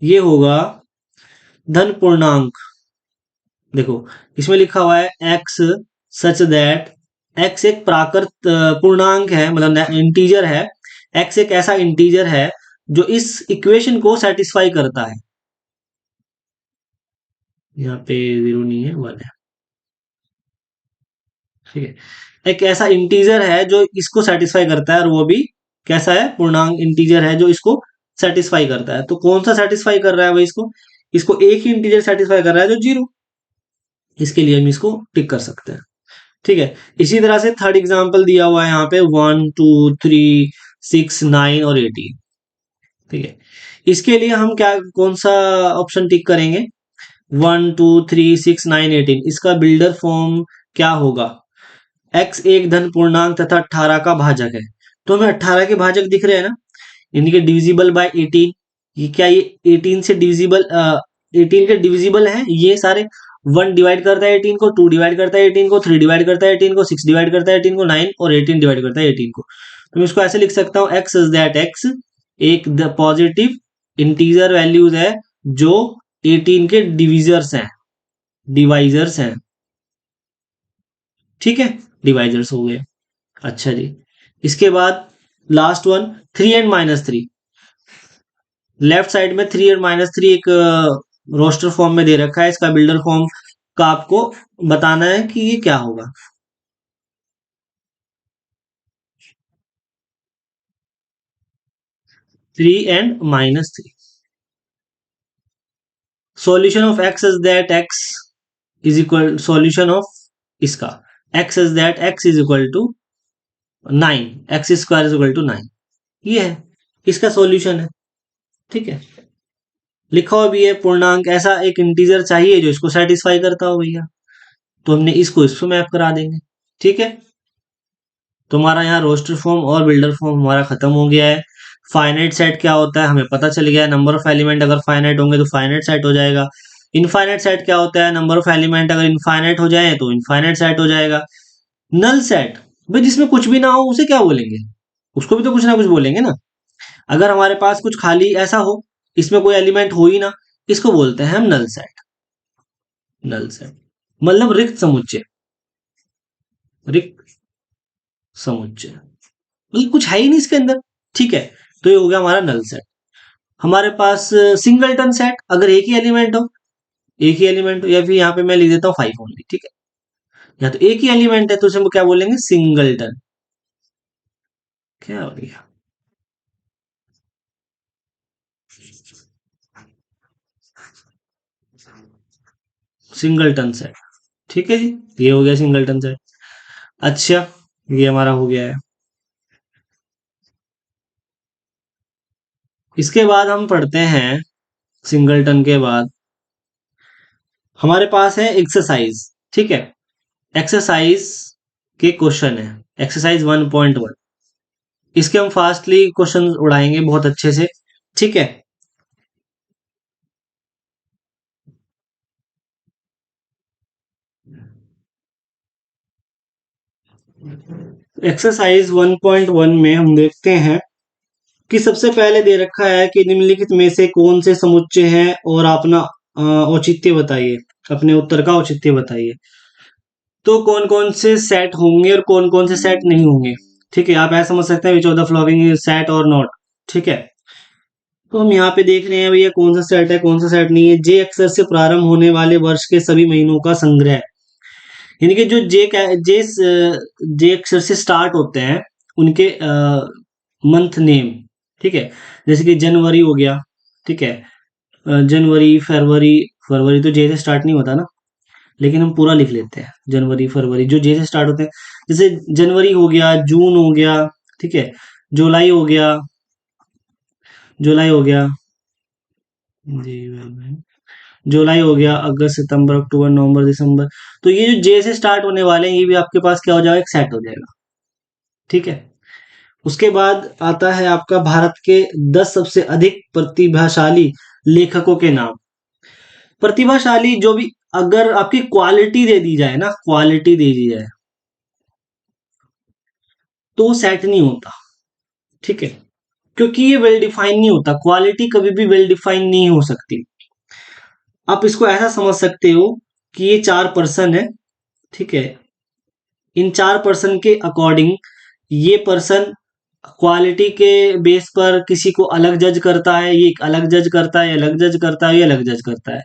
ये होगा धन पूर्णांक। देखो, इसमें लिखा हुआ है एक्स सच दैट, एक्स एक प्राकृत पूर्णांक है, मतलब इंटीजर है। एक्स एक ऐसा इंटीजर है जो इस इक्वेशन को सेटिस्फाई करता है। यहाँ पे जीरो नहीं है, 1 है, ठीक है। एक ऐसा इंटीजर है जो इसको सेटिस्फाई करता है, और वो भी कैसा है? पूर्णांक इंटीजर है जो इसको सेटिस्फाई करता है। तो कौन सा सेटिस्फाई कर रहा है भाई इसको? इसको एक ही इंटीजर सेटिस्फाई कर रहा है जो जीरो। इसके लिए हम इसको टिक कर सकते हैं, ठीक है। इसी तरह से थर्ड एग्जांपल दिया हुआ है यहाँ पे, 1 2 3 6 9 और 18, ठीक है। इसके लिए हम क्या, कौन सा ऑप्शन टिक करेंगे? 1 2 3 6 9 18, इसका बिल्डर फॉर्म क्या होगा? एक्स एक धन पूर्णांक तथा 18 का भाजक है। तो हमें 18 के भाजक दिख रहे हैं ना, यानी कि डिविजिबल बाय 18। ये क्या, ये 18 से डिविजिबल, 18 के डिविजिबल हैं ये सारे। 1 डिवाइड करता है 18 को, 2 डिवाइड करता है 18 को, 3 डिवाइड करता है 18 को, 6 डिवाइड करता है 18 को, 9 और 18 डिवाइड करता है 18 को। तो मैं इसको ऐसे लिख सकता हूँ, एक्स इज दैट एक्स एक पॉजिटिव इंटीजर वैल्यूज है जो 18 के डिविजर्स हैं, डिवाइजर्स हैं, ठीक है। डिवाइजर्स हो गए। अच्छा जी, इसके बाद last one, 3 and -3। Left side में 3 और -3 एक रोस्टर फॉर्म में दे रखा है, इसका बिल्डर फॉर्म का आपको बताना है कि ये क्या होगा। 3 and -3, solution of X is that X is equal, solution of इसका X is that X is equal to 9, X square is equal to 9, ये है इसका सॉल्यूशन है, ठीक है। लिखा हुआ भी है पूर्णांक, ऐसा एक इंटीजर चाहिए जो इसको सेटिस्फाई करता हो भैया, तो हमने इसको इसको मैप करा देंगे, ठीक है। तुम्हारा यहाँ रोस्टर फॉर्म और बिल्डर फॉर्म हमारा खत्म हो गया है। फाइनाइट सेट क्या होता है हमें पता चल गया है, नंबर ऑफ एलिमेंट अगर फाइनाइट होंगे तो फाइनाइट सेट हो जाएगा। इनफाइनाइट सेट क्या होता है? नंबर ऑफ एलिमेंट अगर इनफाइनाइट हो जाए तो इनफाइनाइट सेट हो जाएगा। नल सेट, भाई जिसमें कुछ भी ना हो उसे क्या बोलेंगे? उसको भी तो कुछ ना कुछ बोलेंगे ना। अगर हमारे पास कुछ खाली ऐसा हो, इसमें कोई एलिमेंट हो ही ना, इसको बोलते हैं हम नल सेट। नल सेट मतलब रिक्त समुच्चय, रिक्त समुच्चय मतलब कुछ है ही नहीं इसके अंदर, ठीक है। तो ये हो गया हमारा नल सेट। हमारे पास सिंगलटन सेट, अगर एक ही एलिमेंट हो, एक ही एलिमेंट हो, या फिर यहाँ पे मैं लिख देता हूँ 5 ओनली, ठीक है। या तो एक ही एलिमेंट है तो उसे हम क्या बोलेंगे, सिंगलटन। क्या हो गया, सिंगलटन सेट। ठीक है जी, ये हो गया सिंगलटन सेट। अच्छा, ये हमारा हो गया है। इसके बाद हम पढ़ते हैं, सिंगलटन के बाद हमारे पास है एक्सरसाइज। ठीक है, एक्सरसाइज के क्वेश्चन है, एक्सरसाइज 1.1। इसके हम फास्टली क्वेश्चन उड़ाएंगे बहुत अच्छे से। ठीक है, एक्सरसाइज 1.1 में हम देखते हैं कि सबसे पहले दे रखा है कि निम्नलिखित में से कौन से समुच्चय हैं और अपना औचित्य बताइए, अपने उत्तर का औचित्य बताइए। तो कौन कौन से सेट होंगे और कौन कौन से सेट नहीं होंगे। ठीक है, आप ऐसा समझ सकते हैं which of the following set और नॉट। ठीक है, तो हम यहाँ पे देख रहे हैं भैया कौन सा सेट है कौन सा सेट नहीं है। जे अक्षर से प्रारंभ होने वाले वर्ष के सभी महीनों का संग्रह, यानी कि जो जे जे अक्षर से स्टार्ट होते हैं उनके मंथ नेम। ठीक है, जैसे कि जनवरी हो गया। ठीक है, जनवरी, फरवरी। फरवरी तो जे से स्टार्ट नहीं होता ना, लेकिन हम पूरा लिख लेते हैं, जनवरी फरवरी जो जे से स्टार्ट होते हैं। जैसे जनवरी हो गया, जून हो गया। ठीक है, जुलाई हो गया, जुलाई हो गया जी, जुलाई हो गया, अगस्त, सितंबर, अक्टूबर, नवंबर, दिसंबर। तो ये जो जे से स्टार्ट होने वाले हैं ये भी आपके पास क्या हो जाएगा, एक सेट हो जाएगा। ठीक है, उसके बाद आता है आपका भारत के 10 सबसे अधिक प्रतिभाशाली लेखकों के नाम। प्रतिभाशाली जो भी, अगर आपकी क्वालिटी दे दी जाए ना, क्वालिटी दे दी जाए तो सेट नहीं होता। ठीक है, क्योंकि ये वेल डिफाइन नहीं होता, क्वालिटी कभी भी वेल डिफाइन नहीं हो सकती। आप इसको ऐसा समझ सकते हो कि ये 4 पर्सन है। ठीक है, इन 4 पर्सन के अकॉर्डिंग ये पर्सन क्वालिटी के बेस पर किसी को अलग जज करता है, ये अलग जज करता है, ये अलग जज करता है, ये अलग जज करता है।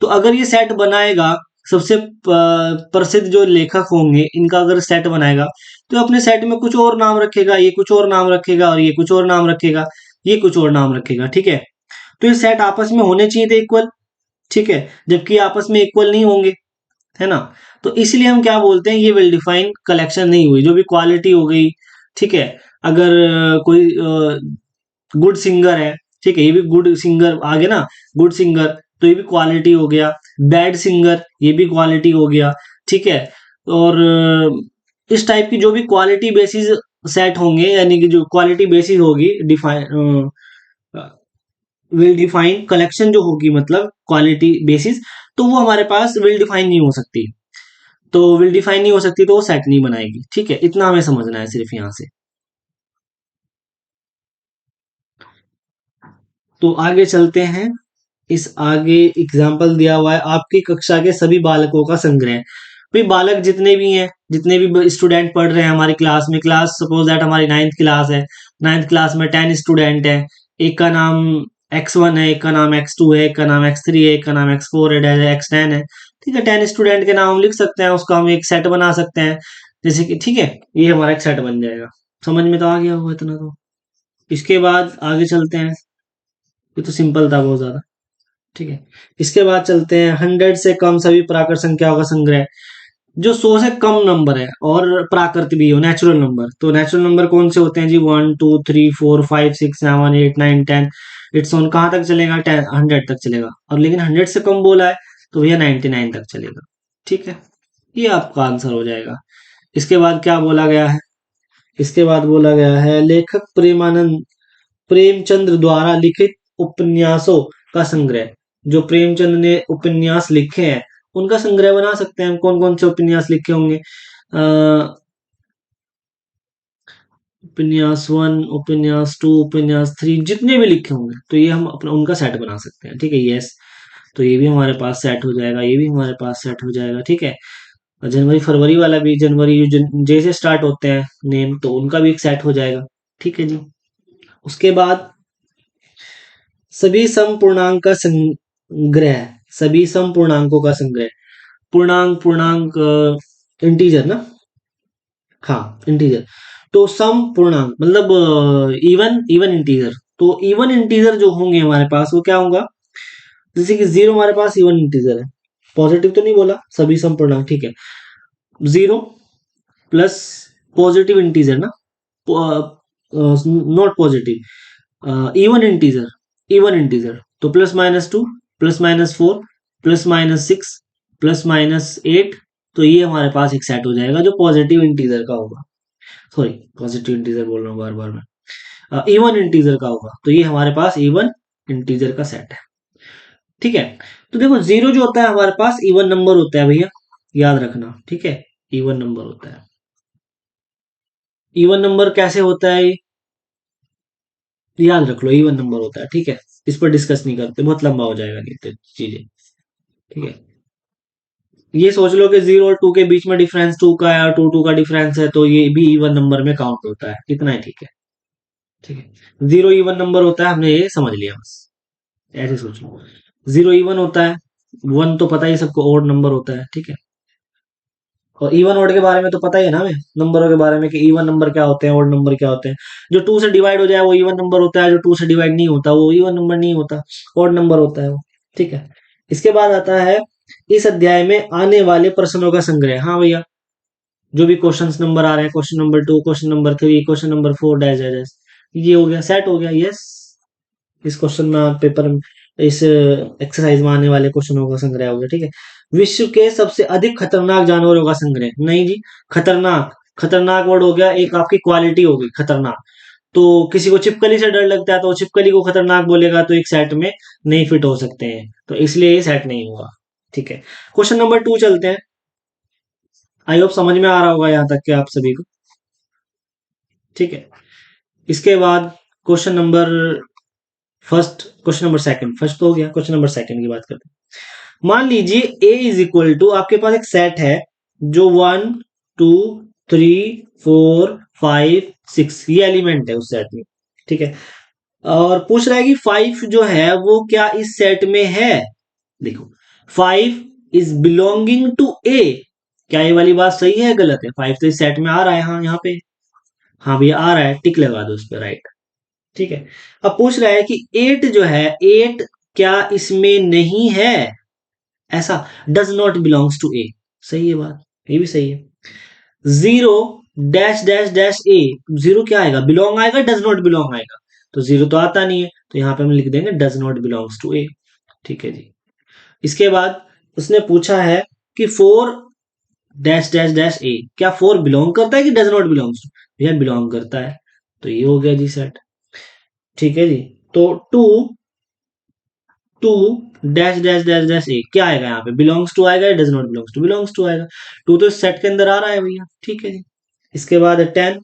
तो अगर ये सेट बनाएगा, सबसे प्रसिद्ध जो लेखक होंगे इनका अगर सेट बनाएगा, तो अपने सेट में कुछ और नाम रखेगा, ये कुछ और नाम रखेगा, और ये कुछ और नाम रखेगा, ये कुछ और नाम रखेगा। ठीक है, तो ये सेट आपस में होने चाहिए थे इक्वल। ठीक है, जबकि आपस में इक्वल नहीं होंगे, है ना। तो इसलिए हम क्या बोलते हैं, ये वेल डिफाइंड कलेक्शन नहीं हुई। जो भी क्वालिटी हो गई, ठीक है, अगर कोई गुड सिंगर है, ठीक है, ये भी गुड सिंगर आ गया ना, गुड सिंगर, तो ये भी क्वालिटी हो गया। बैड सिंगर, ये भी क्वालिटी हो गया। ठीक है, और इस टाइप की जो भी क्वालिटी बेसिस सेट होंगे, यानी कि जो क्वालिटी बेसिस होगी, डिफाइन वेल डिफाइंड कलेक्शन जो होगी, मतलब क्वालिटी बेसिस, तो वो हमारे पास वेल डिफाइन नहीं हो सकती। तो वेल डिफाइन नहीं हो सकती तो वो सेट नहीं बनाएगी। ठीक है, इतना हमें समझना है सिर्फ यहाँ से। तो आगे चलते हैं। इस आगे एग्जाम्पल दिया हुआ है, आपकी कक्षा के सभी बालकों का संग्रह। भाई बालक जितने भी हैं, जितने भी स्टूडेंट पढ़ रहे हैं हमारी क्लास में, क्लास सपोज दैट हमारी 9th क्लास है, 9th क्लास में 10 स्टूडेंट है। एक का नाम x1 है, एक का नाम x2 है, एक का नाम x3 है, एक का नाम x4 है, x10 है। ठीक है, 10 स्टूडेंट के नाम हम लिख सकते हैं, उसका हम एक सेट बना सकते हैं। जैसे कि ठीक है, ये हमारा एक सेट बन जाएगा। समझ में तो आ गया होगा इतना तो। इसके बाद आगे चलते हैं, ये तो सिंपल था बहुत ज्यादा। ठीक है, इसके बाद चलते हैं 100 से कम सभी प्राकृत संख्याओं का संग्रह। जो 100 से कम नंबर है और प्राकृत भी हो, नेचुरल नंबर, तो नेचुरल नंबर कौन से होते हैं जी, 1 2 3 4 5 6 7 8 9 10। इट्स ऑन कहाँ तक चलेगा, 100 तक चलेगा। और लेकिन 100 से कम बोला है तो भैया 99 तक चलेगा। ठीक है, ये आपका आंसर हो जाएगा। इसके बाद क्या बोला गया है, इसके बाद बोला गया है लेखक प्रेमानंद प्रेमचंद्र द्वारा लिखित उपन्यासों का संग्रह। जो प्रेमचंद ने उपन्यास लिखे हैं उनका संग्रह बना सकते हैं हम। कौन कौन से उपन्यास लिखे होंगे, उपन्यास 1, उपन्यास 2, उपन्यास 3, जितने भी लिखे होंगे तो ये हम अपना उनका सेट बना सकते हैं। ठीक है, यस, तो ये भी हमारे पास सेट हो जाएगा, ये भी हमारे पास सेट हो जाएगा। ठीक है, और जनवरी फरवरी वाला भी, जनवरी जैसे स्टार्ट होते हैं नेम, तो उनका भी एक सेट हो जाएगा। ठीक है जी, उसके बाद सभी सम पूर्णांक का संग्रह, सभी सम पूर्णांकों का संग्रह, पूर्णांक पूर्णांक इंटीजर ना, हाँ इंटीजर। तो सम पूर्णांक मतलब इवन इवन इंटीजर, तो इवन इंटीजर जो होंगे हमारे पास वो क्या होगा, जैसे कि जीरो हमारे पास इवन इंटीजर है, पॉजिटिव तो नहीं बोला, सभी सम पूर्णांक ठीक है, जीरो प्लस पॉजिटिव इंटीजर ना, not positive, even integer, even integer तो plus minus two, plus minus four, plus minus six, plus minus eight, तो ये हमारे पास एक सेट हो जाएगा जो पॉजिटिव इंटीजर का होगा, सॉरी पॉजिटिव इंटीजर बोल रहा हूँ बार बार मैं, इवन इंटीजर का होगा, तो ये हमारे पास इवन इंटीजर का सेट है। ठीक है, तो देखो जीरो जो होता है हमारे पास इवन नंबर होता है भैया, याद रखना ठीक है, इवन नंबर होता है। इवन नंबर कैसे होता है ये याद रख लो, इवन नंबर होता है ठीक है, इस पर डिस्कस नहीं करते, बहुत लंबा हो जाएगा नहीं तो चीजें, ठीक है। ये सोच लो कि जीरो और टू के बीच में डिफरेंस टू का है और टू टू का डिफरेंस है, तो ये भी इवन नंबर में काउंट होता है, इतना ही ठीक है। ठीक है, जीरो इवन नंबर होता है, हमने ये समझ लिया बस, ऐसे सोच लो। जीरो इवन होता है, वन तो पता ही सबको ओड नंबर होता है, ठीक है। और इवन ओड के बारे में तो पता ही है ना हमें, नंबरों के बारे में कि इवन नंबर क्या होते हैं, ओड नंबर क्या होते हैं। जो टू से डिवाइड हो जाए वो इवन नंबर होता है, जो टू से डिवाइड नहीं होता वो इवन नंबर नहीं होता, ओड नंबर होता है वो, ठीक है। इसके बाद आता है इस अध्याय में आने वाले प्रश्नों का संग्रह। हाँ भैया, जो भी क्वेश्चन नंबर आ रहे हैं, question number two, question number three, question number four, dash dash dash, ये हो गया, सेट हो गया, यस। इस क्वेश्चन में पेपर, इस एक्सरसाइज में आने वाले क्वेश्चनों का संग्रह हो गया, ठीक है। विश्व के सबसे अधिक खतरनाक जानवरों का संग्रह, नहीं जी, खतरनाक, खतरनाक वर्ड हो गया, एक आपकी क्वालिटी हो गई खतरनाक। तो किसी को छिपकली से डर लगता है तो वो छिपकली को खतरनाक बोलेगा, तो एक सेट में नहीं फिट हो सकते हैं, तो इसलिए ये सेट नहीं हुआ, ठीक है। क्वेश्चन नंबर टू चलते हैं, आई होप समझ में आ रहा होगा यहाँ तक के आप सभी को, ठीक है। इसके बाद question number first, question number second, first तो हो गया, क्वेश्चन नंबर सेकंड की बात करते हैं। मान लीजिए ए इज इक्वल टू, आपके पास एक सेट है जो one two three four five six, ये एलिमेंट है उस सेट में, ठीक है। और पूछ रहा है कि फाइव जो है वो क्या इस सेट में है। देखो, फाइव इज बिलोंगिंग टू ए, क्या ये वाली बात सही है गलत है, फाइव तो इस सेट में आ रहा है, हाँ यहाँ पे, हाँ भैया आ रहा है, टिक लगा दो उस पर, राइट, ठीक है। अब पूछ रहा है कि एट जो है, एट क्या इसमें नहीं है, ऐसा, डज नॉट बिलोंग्स टू ए, सही है बात, ये भी सही है। जीरो डैश डैश डैश ए, जीरो क्या आएगा, बिलोंग आएगा, डज नॉट बिलोंग आएगा, तो जीरो तो आता नहीं है, तो यहां पे हम लिख देंगे डज नॉट बिलोंग्स टू ए, ठीक है जी। इसके बाद उसने पूछा है कि four dash dash dash A, क्या फोर बिलोंग करता है कि डज नॉट बिलोंग्स टू, भैया बिलोंग करता है, तो ये हो गया जी सेट, ठीक है जी। तो two, two dash dash dash dash A क्या आएगा यहाँ पे, बिलोंग्स टू आएगा, does not belongs to, belongs to आएगा, टू तो सेट के अंदर आ रहा है भैया, ठीक है जी। इसके बाद टेन,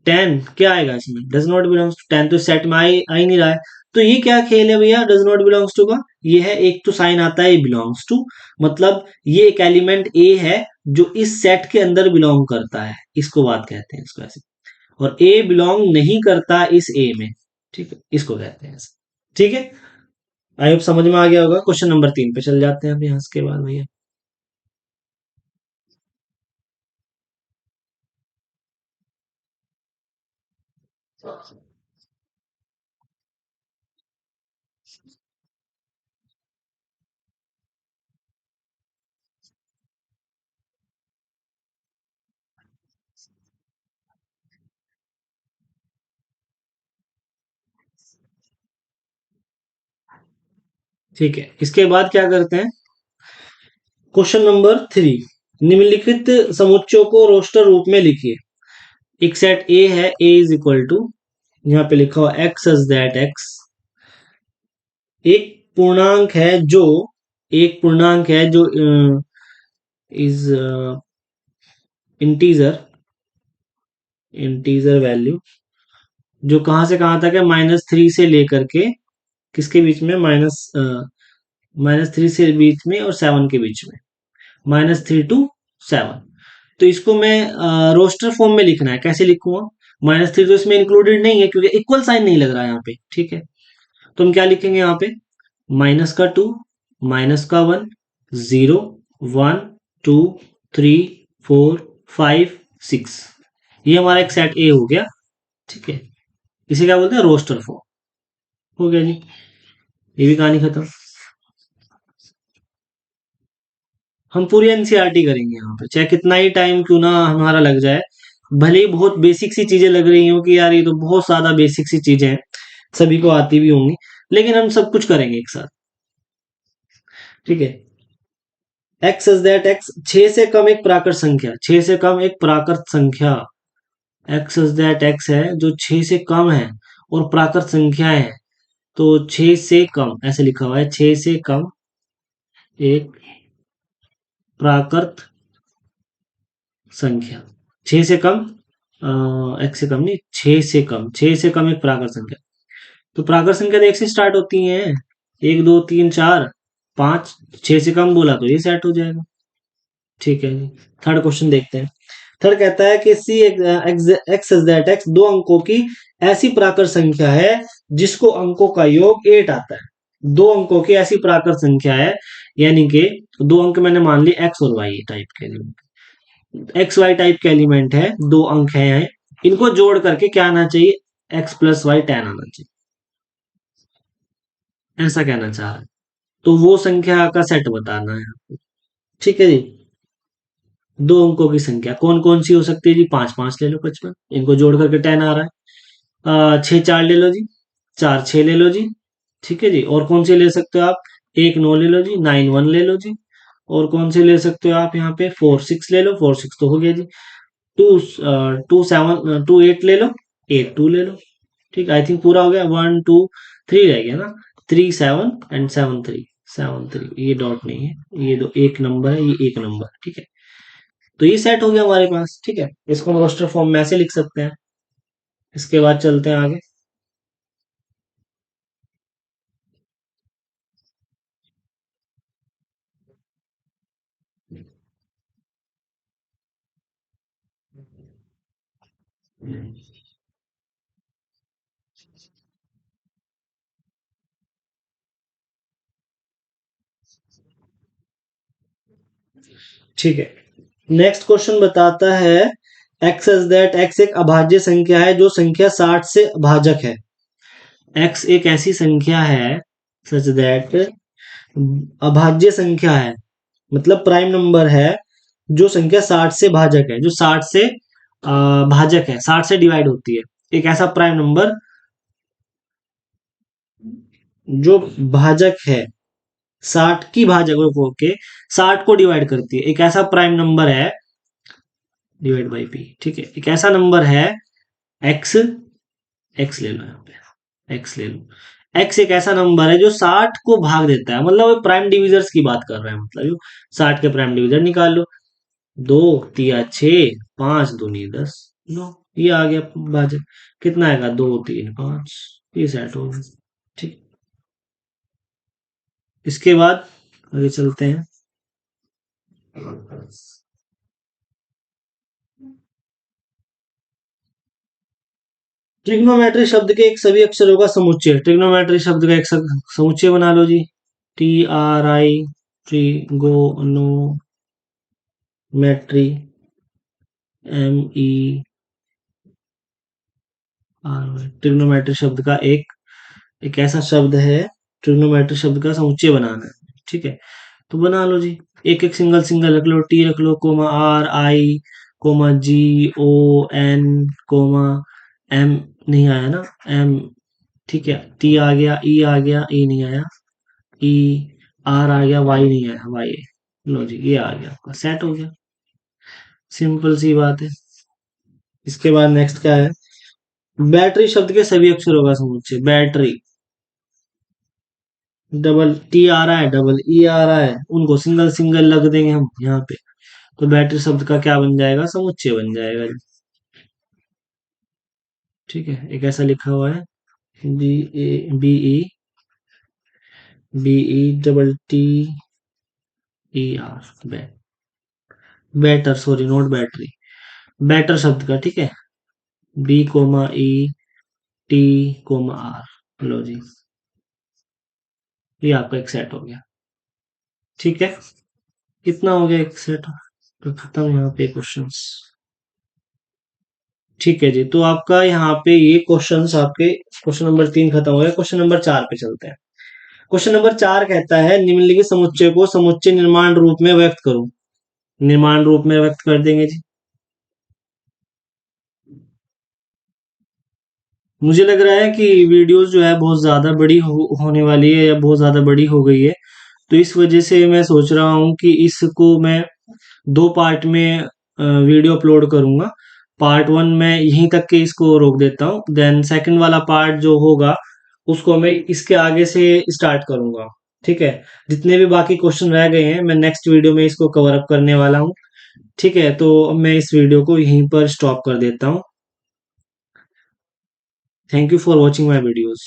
टेन क्या आएगा इसमें, does not belongs to, ten तो सेट में आ ही नहीं रहा है, तो ये क्या खेल है भैया डज नॉट बिलोंग्स टू का, ये है एक तो साइन आता है बिलोंग्स टू, मतलब ये एक एलिमेंट ए है जो इस सेट के अंदर बिलोंग करता है, इसको बात कहते हैं इसको ऐसे, और ए बिलोंग नहीं करता इस ए में, ठीक है, इसको कहते हैं ऐसे, ठीक है। आई होप समझ में आ गया होगा। क्वेश्चन नंबर तीन पे चल जाते हैं अब यहाँ इसके बाद भैया। ठीक है, इसके बाद क्या करते हैं, क्वेश्चन नंबर थ्री, निम्नलिखित समुच्चयों को रोस्टर रूप में लिखिए। एक सेट ए है, ए इज इक्वल टू, यहाँ पे लिखा हुआ एक्स इज दैट एक्स, एक पूर्णांक है जो, एक पूर्णांक है जो इज इंटीजर, इंटीजर वैल्यू, जो कहां से कहां तक है, माइनस थ्री से लेकर के किसके बीच में, माइनस थ्री से बीच में और सेवन के बीच में, माइनस थ्री टू सेवन। तो इसको मैं रोस्टर फॉर्म में लिखना है, कैसे लिखूंगा, माइनस थ्री तो इसमें इंक्लूडेड नहीं है क्योंकि इक्वल साइन नहीं लग रहा है यहाँ पे, ठीक है। तो हम क्या लिखेंगे यहाँ पे, -2, -1, 0, 1, 2, 3, 4, 5, 6, ये हमारा एक सेट ए हो गया। ठीक है, इसे क्या बोलते हैं, रोस्टर फॉर्म। हो गया जी, ये भी कहानी खत्म। हम पूरी एनसीईआरटी करेंगे यहाँ पे, चाहे कितना ही टाइम क्यों ना हमारा लग जाए, भले ही बहुत बेसिक सी चीजें लग रही हो कि यार ये तो बहुत ज्यादा बेसिक सी चीजें हैं, सभी को आती भी होंगी, लेकिन हम सब कुछ करेंगे एक साथ। ठीक है, एक्स इज दैट एक्स, 6 से कम एक प्राकृत संख्या, 6 से कम एक प्राकृत संख्या, एक्स इज दैट एक्स है जो 6 से कम है और प्राकृत संख्या है, तो 6 से कम ऐसे लिखा हुआ है, 6 से कम एक प्राकृत संख्या, 6 से कम, एक्स से कम नहीं, 6 से कम, 6 से कम एक प्राकृत संख्या। तो प्राकृत संख्या तो एक से स्टार्ट होती है, 1, 2, 3, 4, 5, 6 से कम बोला तो ये सेट हो जाएगा। ठीक है जी, थर्ड क्वेश्चन देखते हैं। थर्ड कहता है कि सी एक्स इज दैट एक्स दो अंकों की ऐसी प्राकृत संख्या है जिसको अंकों का योग 8 आता है। दो अंकों की ऐसी प्राकृत संख्या है, यानी कि दो अंक मैंने मान ली एक्स और वाई टाइप के, एक्स वाई टाइप के एलिमेंट है, दो अंक हैं, इनको जोड़ करके क्या आना चाहिए, एक्स प्लस वाई 10 आना चाहिए, ऐसा कहना चाह रहा है। तो वो संख्या का सेट बताना है आपको। ठीक है जी, दो अंकों की संख्या कौन कौन सी हो सकती है जी, 5 5 ले लो, 55, इनको जोड़ करके 10 आ रहा है। 6 4 ले लो जी, 4 6 ले लो जी। ठीक है जी, और कौन से ले सकते हो आप, 1 9 ले लो जी, 9 1 ले लो जी। और कौन से ले सकते हो आप यहाँ पे, 4 6 ले लो, 4 6 तो हो गया जी। 2 2 7 2 8 ले लो, 8 2 ले लो। ठीक, आई थिंक पूरा हो गया, 1 2 3 रह गया ना, 3 7 एंड 7 3, 7 3, ये डॉट नहीं है, ये दो एक नंबर है, ये एक नंबर। ठीक है, तो ये सेट हो गया हमारे पास। ठीक है, इसको हम रोस्टर फॉर्म में ऐसे लिख सकते हैं। इसके बाद चलते हैं आगे। ठीक है, नेक्स्ट क्वेश्चन बताता है, एक्स इज दैट एक्स एक अभाज्य संख्या है जो संख्या 60 से भाजक है। एक्स एक ऐसी संख्या है सच दैट अभाज्य संख्या है, मतलब प्राइम नंबर है, जो संख्या 60 से भाजक है, जो 60 से भाजक है, 60 से डिवाइड होती है। एक ऐसा प्राइम नंबर जो भाजक है, 60 की भाजक के 60 को डिवाइड करती है, एक ऐसा प्राइम नंबर है, डिवाइड बाई पी। ठीक है, एक ऐसा नंबर है, एक्स, एक्स ले लो यहाँ पे, एक्स ले लो, एक्स एक ऐसा नंबर है जो 60 को भाग देता है, मतलब वो प्राइम डिविजर्स की बात कर रहे हैं, मतलब 60 के प्राइम डिविजर निकाल लो, 2 तिया 6, 5 दूनी 10, लो ये आ गया भाजक। कितना आएगा, 2 3 5, ये सेट हो गया। ठीक, इसके बाद आगे चलते हैं। ट्रिग्नोमेट्री शब्द के एक सभी अक्षरों का समुच्चय, ट्रिग्नोमेट्री शब्द का एक समुच्चय बना लो जी, TRI, ट्रिगोनोमेट्री, ME, ट्रिग्नोमेट्री शब्द का एक ऐसा शब्द है, ट्रिग्नोमेट्री शब्द का समुच्चय बनाना है। ठीक है, तो बना लो जी, एक एक सिंगल सिंगल रख लो, टी रख लो, comma RI, comma GON, comma M, नहीं आया ना M। ठीक है, T आ गया, E आ गया, E नहीं आया, E, R आ गया, Y नहीं आया, Y, लो जी ये आ गया, आपका सेट हो गया, सिंपल सी बात है। इसके बाद नेक्स्ट क्या है, बैटरी शब्द के सभी अक्षरों का समुच्चय, बैटरी, डबल टी आ रहा है, डबल ई आ रहा है, उनको सिंगल सिंगल लग देंगे हम यहाँ पे, तो बैटरी शब्द का क्या बन जाएगा, समुच्चय बन जाएगा। ठीक है, एक ऐसा लिखा हुआ है, BE better, sorry not battery, better शब्द का। ठीक है, B, E, T, R, लो जी ये आपका एक सेट हो गया। ठीक है, कितना हो गया एक सेट? तो खत्म यहाँ पे क्वेश्चंस। ठीक है जी, तो आपका यहाँ पे ये क्वेश्चंस आपके क्वेश्चन नंबर 3 खत्म हो गया। क्वेश्चन नंबर 4 पे चलते हैं। क्वेश्चन नंबर 4 कहता है निम्नलिखित समुच्चय को समुच्चय निर्माण रूप में व्यक्त करो। निर्माण रूप में व्यक्त कर देंगे जी। मुझे लग रहा है कि वीडियोस जो है बहुत ज़्यादा बड़ी होने वाली है या बहुत ज़्यादा बड़ी हो गई है। तो इस वजह से मैं सोच रहा हूँ कि इसको मैं 2 पार्ट में वीडियो अपलोड करूँगा। पार्ट 1 मैं यहीं तक के इसको रोक देता हूँ। देन सेकंड वाला पार्ट जो होगा उसको मैं इसके आगे से स्टार्ट करूँगा। ठीक है? जितने भी बाकी क्वेश्चन रह गए हैं मैं नेक्स्ट वीडियो में इसको कवर अप करने वाला हूँ। ठीक है? तो अब मैं इस वीडियो को यहीं पर स्टॉप कर देता हूँ। Thank you for watching my videos.